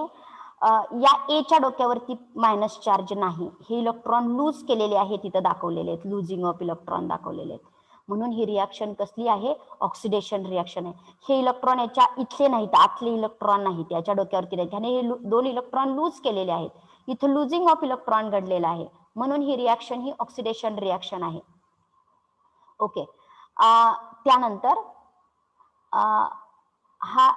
या ए च्या डोक्यावरती मायनस चार्ज नाही, हे इलेक्ट्रॉन लूज केलेले आहे, तिथं दाखवलेले आहेत, लूजिंग ऑफ इलेक्ट्रॉन दाखवलेले आहेत, म्हणून ही रिएक्शन कसली आहे, ऑक्सिडेशन रिएक्शन आहे. हे इलेक्ट्रॉन याच्या इथले नाहीत, आतले इलेक्ट्रॉन नाहीत, याच्या डोक्यावरती नाहीत, त्याने हे दोन इलेक्ट्रॉन लूज केलेले आहेत, इथं लूजिंग ऑफ इलेक्ट्रॉन घडलेला आहे, म्हणून ही रिएक्शन ही ऑक्सिडेशन रिएक्शन आहे. ओके, त्यानंतर हा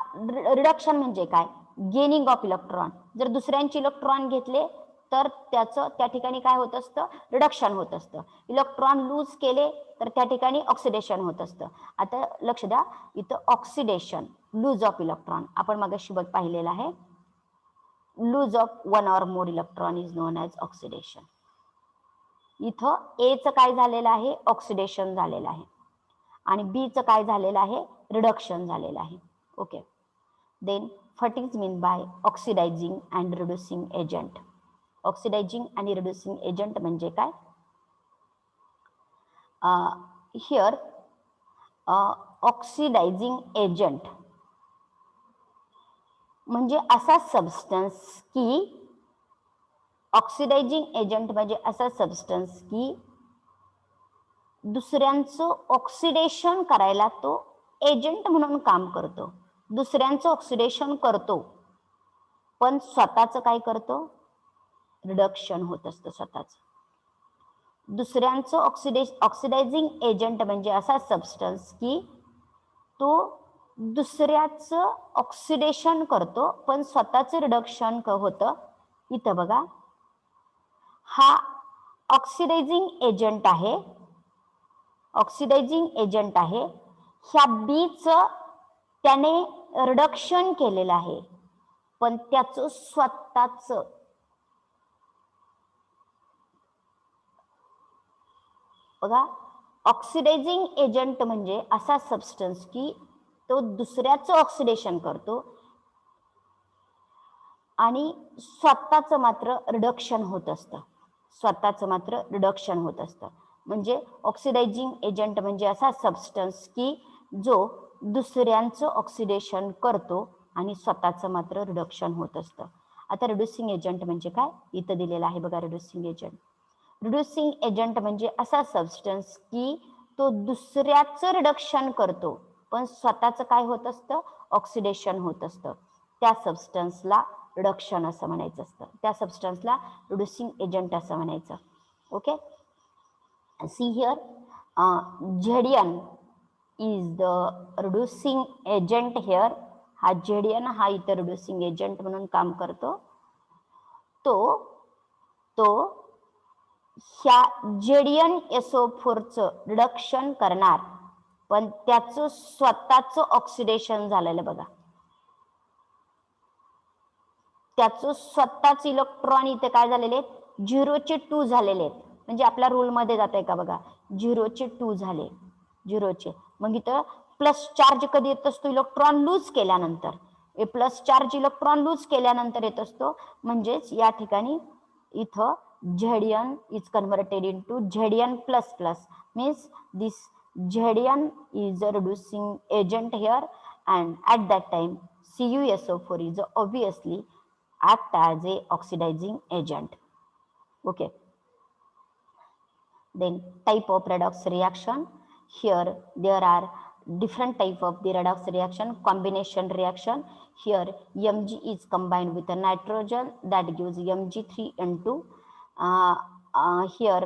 रिडक्शन म्हणजे काय, गेनिंग ऑफ इलेक्ट्रॉन. जर दुसऱ्यांचे इलेक्ट्रॉन घेतले तर त्याचं त्या ठिकाणी काय होत असतं, रिडक्शन होत असतं. इलेक्ट्रॉन लूज केले तर त्या ठिकाणी ऑक्सिडेशन होत असतं. आता लक्ष द्या, इथं ऑक्सिडेशन, लूज ऑफ इलेक्ट्रॉन आपण मगाशी पाहिलेलं आहे. Lose of one or more electron is known as oxidation. इथं एचं काय झालेलं आहे, ऑक्सिडेशन झालेलं आहे, आणि बीचं काय झालेलं आहे, रिडक्शन झालेलं आहे. Okay. Then what is mean by oxidising and reducing agent. Oxidising आणि रिड्युसिंग एजंट म्हणजे काय? हिअर ऑक्सिडायझिंग एजंट म्हणजे असा सबस्टन्स की, ऑक्सिडायझिंग एजंट म्हणजे असा सबस्टन्स की दुसऱ्यांचं ऑक्सिडेशन करायला तो एजंट म्हणून काम करतो. दुसऱ्यांचं ऑक्सिडेशन करतो पण स्वतःचं काय करतो, रिडक्शन होत असतं स्वतःच. दुसऱ्यांचं ऑक्सिडायझिंग एजंट म्हणजे असा सबस्टन्स की तो दुसऱ्याचं ऑक्सिडेशन करतो पण स्वतःचं रिडक्शन होतं. इथं बघा, हा ऑक्सिडायझिंग एजंट आहे, ऑक्सिडायझिंग एजंट आहे. ह्या बीचं त्याने रिडक्शन केलेलं आहे पण त्याचं स्वतःच बघा, ऑक्सिडायझिंग एजंट म्हणजे असा सबस्टन्स की तो दुसऱ्याचं ऑक्सिडेशन करतो आणि स्वतःचं मात्र रिडक्शन होत असतं, स्वतःचं मात्र रिडक्शन होत असतं. म्हणजे ऑक्सिडायझिंग एजंट म्हणजे असा सबस्टन्स की जो दुसऱ्यांचं ऑक्सिडेशन करतो आणि स्वतःचं मात्र रिडक्शन होत असतं. आता रिड्युसिंग एजंट म्हणजे काय, इथं दिलेलं आहे बघा. रिड्युसिंग एजंट, रिड्युसिंग एजंट म्हणजे असा सबस्टन्स की तो दुसऱ्याचं रिडक्शन करतो पण स्वतःचं काय होत असतं, ऑक्सिडेशन होत असतं. त्या सबस्टन्सला रिडक्शन असं म्हणायचं असतं, त्या सबस्टन्सला रिड्युसिंग एजंट असं म्हणायचं. ओके. सी हिअर, झेडियन is the reducing agent here. हा झेडियन हा इथं रिड्युसिंग एजंट म्हणून काम करतो. तो ह्या जेडियन SO4चं रिडक्शन करणार पण त्याचं स्वतःचं ऑक्सिडेशन झालेलं बघा. त्याचं स्वतःच इलेक्ट्रॉन इथे काय झालेले, 0चे 2 झालेले आहेत. म्हणजे आपल्या रूलमध्ये जात आहे का बघा, 0चे 2 झाले, 0चे. मग इथं प्लस चार्ज कधी येत असतो, इलेक्ट्रॉन लूज केल्यानंतर. प्लस चार्ज इलेक्ट्रॉन लूज केल्यानंतर येत असतो. म्हणजेच या ठिकाणी इथं Zn is converted into Zn plus plus, means this Zn is a reducing agent here, and at that time CuSO4 is obviously act as a oxidizing agent. Okay. Then type of redox reaction. Here there are different type of the redox reaction. Combination reaction. Here Mg is combined with a nitrogen, that gives Mg3N2. Here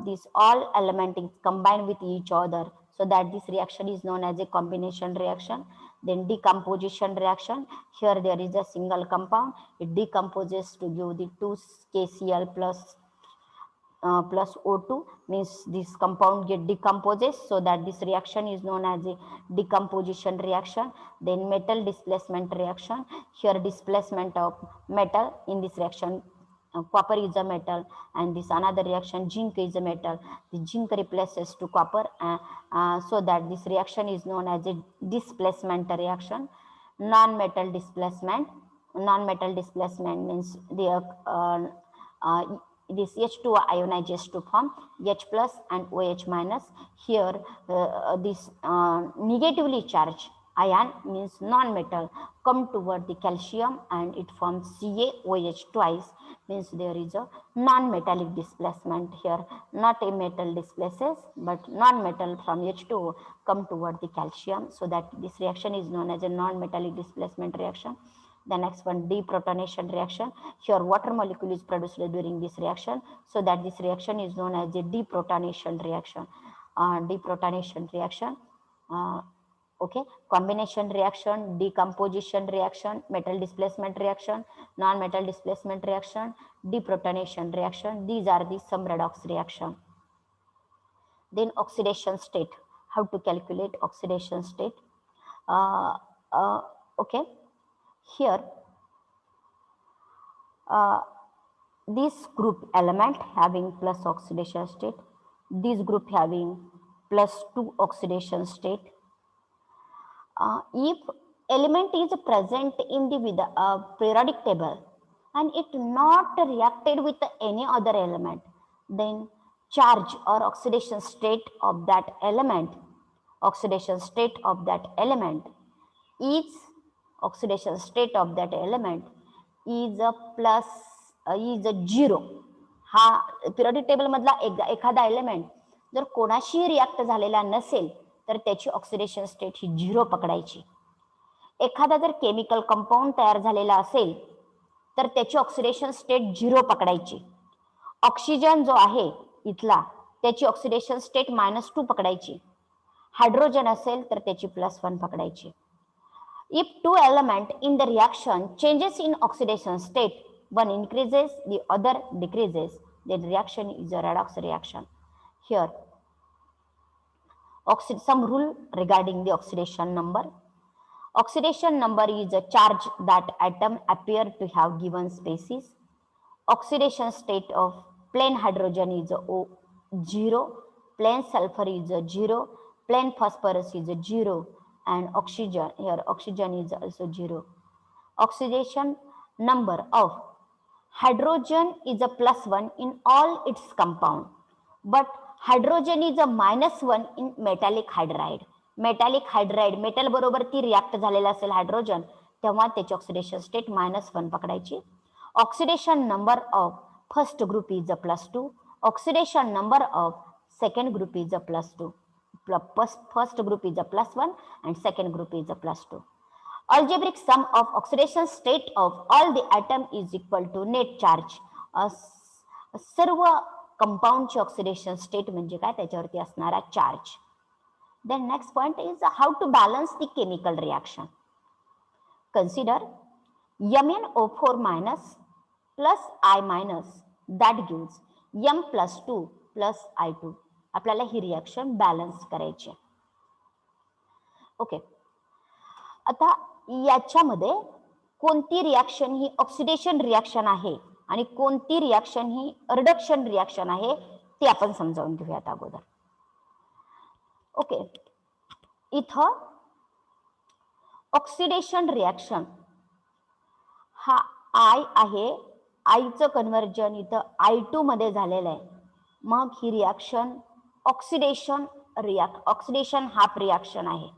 this all element is combined with each other, so that this reaction is known as a combination reaction. Then decomposition reaction. Here there is a single compound, it decomposes to give the 2KCl plus O2, means this compound get decomposes, so that this reaction is known as a decomposition reaction. Then metal displacement reaction. Here displacement of metal in this reaction, copper is a metal, and this another reaction, zinc is a metal. The zinc replaces to copper, so that this reaction is known as a displacement reaction. Non-metal displacement. Non-metal displacement means this H2 ionizes to form H plus and OH minus. Here this negatively charged ion, means non-metal, come toward the calcium and it forms CaOH twice, means there is a non-metallic displacement here. Not a metal displaces, but non-metal from H2O come toward the calcium, so that this reaction is known as a non-metallic displacement reaction. The next one, deprotonation reaction. Here water molecule is produced during this reaction, so that this reaction is known as a deprotonation reaction. Deprotonation reaction. Okay, combination reaction, decomposition reaction, metal displacement reaction, non-metal displacement reaction, deprotonation reaction. These are the some redox reaction. Then oxidation state. How to calculate oxidation state? Okay. Here this group element having plus oxidation state, this group having +2 oxidation state. If element is present in the periodic table and it not reacted with any other element, then charge or oxidation state of that element is oxidation state of that element is a plus is a 0. हा periodic table मधला एखादा element जर कोणाशी react झालेला नसेल तर त्याची oxidation state ही 0 पकडायची. एखादा जर केमिकल कंपाऊंड तयार झालेला असेल तर त्याची ऑक्सिडेशन स्टेट 0 पकडायची. ऑक्सिजन जो आहे इथला त्याची ऑक्सिडेशन स्टेट -2 पकडायची. हायड्रोजन असेल तर त्याची +1 पकडायची. If two element in the reaction changes in oxidation state, one increases, the other decreases, then reaction is a redox reaction. Here, some rule regarding the oxidation number. Oxidation number is a charge that atom appear to have given species. Oxidation state of plain hydrogen is a 0, plain sulfur is a 0, plain phosphorus is a 0, and oxygen, here oxygen is also 0. Oxidation number of hydrogen is a +1 in all its compound, but hydrogen is a -1 in metallic hydride. Metallic hydride metal बरोबर ती react झालेला असेल hydrogen तेव्हा त्याची oxidation state -1 पकडायची. Oxidation number of first group is a +2, oxidation number of second group is a +2. First group is a +1 and second group is a +2. Algebraic sum of oxidation state of all the atom is equal to net charge. सर्व कंपाऊंडची oxidation state म्हणजे काय त्याच्यावरती असणारा charge. Then next point is how to balance the chemical reaction. Consider MnO4 minus plus I minus that gives M+2 plus I2. आपल्याला ही reaction balance करायची. Okay, आता याच्यामध्ये कोणती रिॲक्शन ही ऑक्सिडेशन रिॲक्शन आहे आणि कोणती रिॲक्शन ही रिडक्शन रिॲक्शन आहे ते आपण समजावून घेऊयात अगोदर. ओके, इथं ऑक्सिडेशन रिॲक्शन हा I आहे, आईचं कन्व्हर्जन इथं I2 मध्ये झालेलं आहे. मग ही रिॲक्शन ऑक्सिडेशन हाफ रिॲक्शन आहे.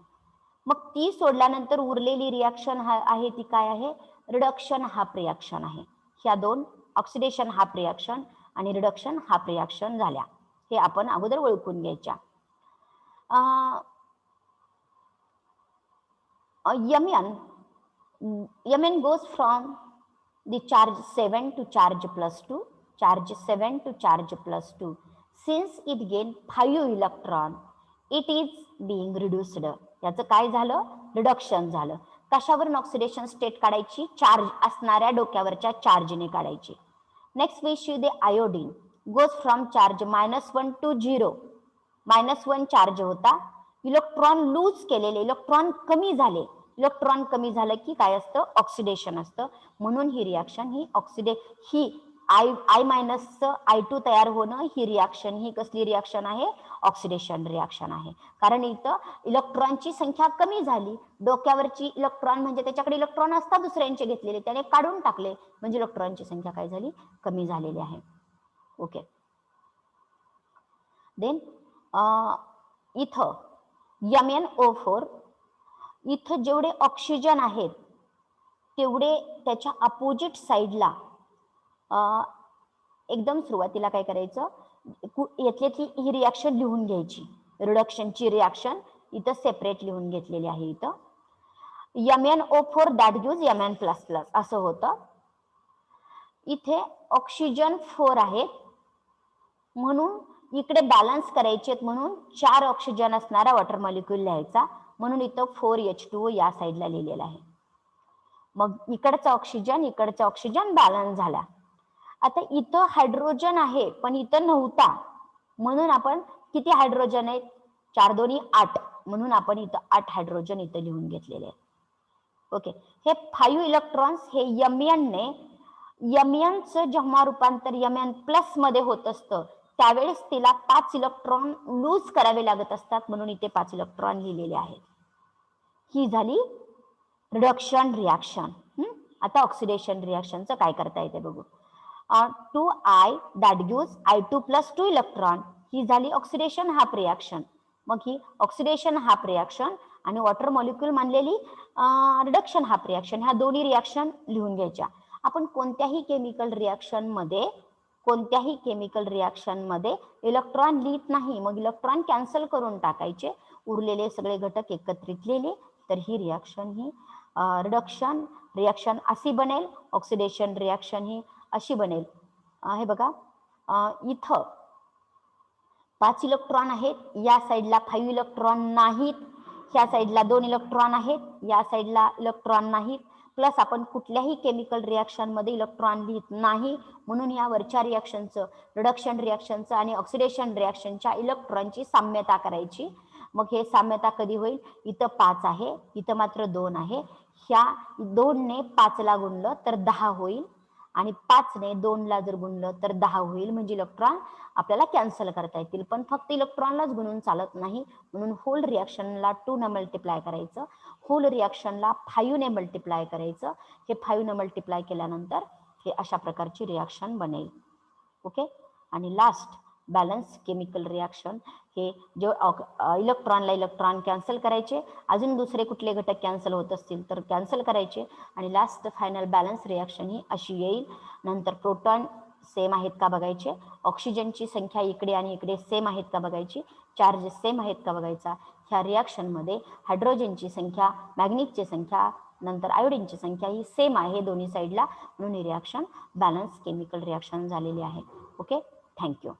मग ती सोडल्यानंतर उरलेली रिॲक्शन आहे ती काय आहे, रिडक्शन हाफ रिॲक्शन आहे. ह्या दोन ऑक्सिडेशन हाफ रिॲक्शन आणि रिडक्शन हाफ रिॲक्शन झाल्या, हे आपण अगोदर ओळखून घ्यायच्या. Mn goes from the charge 7 to charge +2, charge 7 to charge +2. Since it gained 5 electron, it is being reduced. याचं काय झालं, रिडक्शन झालं. कशावरून ऑक्सिडेशन स्टेट काढायची, चार्ज असणाऱ्या डोक्यावरच्या चार्जने काढायची. Next we see the iodine goes from charge -1 to 0. -1 charge होता, इलेक्ट्रॉन लूज केलेले, इलेक्ट्रॉन कमी झाले. इलेक्ट्रॉन कमी झालं की काय असतं, ऑक्सिडेशन असतं. म्हणून ही रिॲक्शन ही I- I2 तयार होणं ही रिॲक्शन ही कसली रिॲक्शन आहे, ऑक्सिडेशन रिॲक्शन आहे. कारण इथं इलेक्ट्रॉनची संख्या कमी झाली, डोक्यावरची इलेक्ट्रॉन म्हणजे त्याच्याकडे इलेक्ट्रॉन असतात दुसऱ्यांचे घेतलेले, त्याने काढून टाकले, म्हणजे इलेक्ट्रॉनची संख्या काय झाली, कमी झालेली आहे. ओके, देन इथं MnO4 इथं जेवढे ऑक्सिजन आहेत तेवढे त्याच्या अपोजिट साईडला एकदम सुरुवातीला काय करायचं, यातली ही रिॲक्शन लिहून घ्यायची. रिडक्शनची रिॲक्शन इथं सेपरेट लिहून घेतलेली आहे. इथं MnO4 दॅट गिव्स Mn++ असं होतं. इथे ऑक्सिजन 4 आहेत म्हणून इकडे बॅलन्स करायचे म्हणून 4 ऑक्सिजन असणारा वॉटर मॉलिक्यूल लिहायचा, म्हणून इथं 4H2O या साईडला लिहिलेला आहे. मग इकडचा ऑक्सिजन बॅलन्स झाला. आता इथं हायड्रोजन आहे पण इथं नव्हता, म्हणून आपण किती हायड्रोजन आहेत, 4 2 8, म्हणून आपण इथं 8 हायड्रोजन इथं लिहून घेतलेले आहेत. ओके, हे 5 इलेक्ट्रॉन्स हे Mn ने Mn चं जेव्हा रूपांतर Mn प्लस मध्ये होत असतं त्यावेळेस तिला 5 इलेक्ट्रॉन लूज करावे लागत असतात, म्हणून इथे 5 इलेक्ट्रॉन लिहिलेले आहेत. ही झाली रिडक्शन रिॲक्शन. आता ऑक्सिडेशन रिॲक्शनचं काय करता येते बघू. 2I that gives I2 plus 2 electron, ही झाली ऑक्सिडेशन हाफ रिॲक्शन. मग ही ऑक्सिडेशन हाफ रिॲक्शन आणि वॉटर मॉलिक्यूल मानलेली रिडक्शन हाफ रिॲक्शन, ह्या दोन्ही रिॲक्शन लिहून घ्यायच्या. आपण कोणत्याही केमिकल रिॲक्शन मध्ये इलेक्ट्रॉन लिहित नाही, मग इलेक्ट्रॉन कॅन्सल करून टाकायचे, उरलेले सगळे घटक एकत्रित लिहिले, तर ही रिॲक्शन ही रिडक्शन रिॲक्शन अशी बनेल, ऑक्सिडेशन रिॲक्शन ही अशी बनेल. हे बघा, इथं 5 इलेक्ट्रॉन आहेत, या साईडला 5 इलेक्ट्रॉन नाहीत, ह्या साईडला 2 इलेक्ट्रॉन आहेत, या साईडला इलेक्ट्रॉन नाहीत. प्लस आपण कुठल्याही केमिकल रिॲक्शन मध्ये इलेक्ट्रॉन लिहित नाही, म्हणून या वरच्या रिॲक्शनचं, रिडक्शन रिॲक्शनचं आणि ऑक्सिडेशन रिॲक्शनच्या इलेक्ट्रॉनची साम्यता करायची. मग हे साम्यता कधी होईल, इथं 5 आहे, इथं मात्र 2 आहे, ह्या 2 ने 5 ला गुणलं तर 10 होईल आणि 5 ने 2 ला जर गुणलं तर 10 होईल, म्हणजे इलेक्ट्रॉन आपल्याला कॅन्सल करता येतील. पण फक्त इलेक्ट्रॉनलाच गुणून चालत नाही, म्हणून होल रिॲक्शनला 2 ने मल्टिप्लाय करायचं, होल रिॲक्शनला 5 ने मल्टिप्लाय करायचं. हे 5 ने मल्टिप्लाय केल्यानंतर हे अशा प्रकारची रिॲक्शन बनेल. ओके. आणि लास्ट बॅलन्स केमिकल रिॲक्शन, हे जो इलेक्ट्रॉनला इलेक्ट्रॉन कॅन्सल करायचे, अजून दुसरे कुठले घटक कॅन्सल होत असतील तर कॅन्सल करायचे, आणि लास्ट फायनल बॅलन्स रिॲक्शन ही अशी येईल. नंतर प्रोटॉन सेम आहेत का बघायचे, ऑक्सिजनची संख्या इकडे आणि इकडे सेम आहेत का बघायची, चार्ज सेम आहेत का बघायचा. ह्या रिॲक्शनमध्ये हायड्रोजनची संख्या, मॅग्नीजची संख्या, नंतर आयोडीनची संख्या ही सेम आहे दोन्ही साईडला, म्हणून ही रिॲक्शन बॅलन्स केमिकल रिॲक्शन झालेली आहे. Okay, thank you.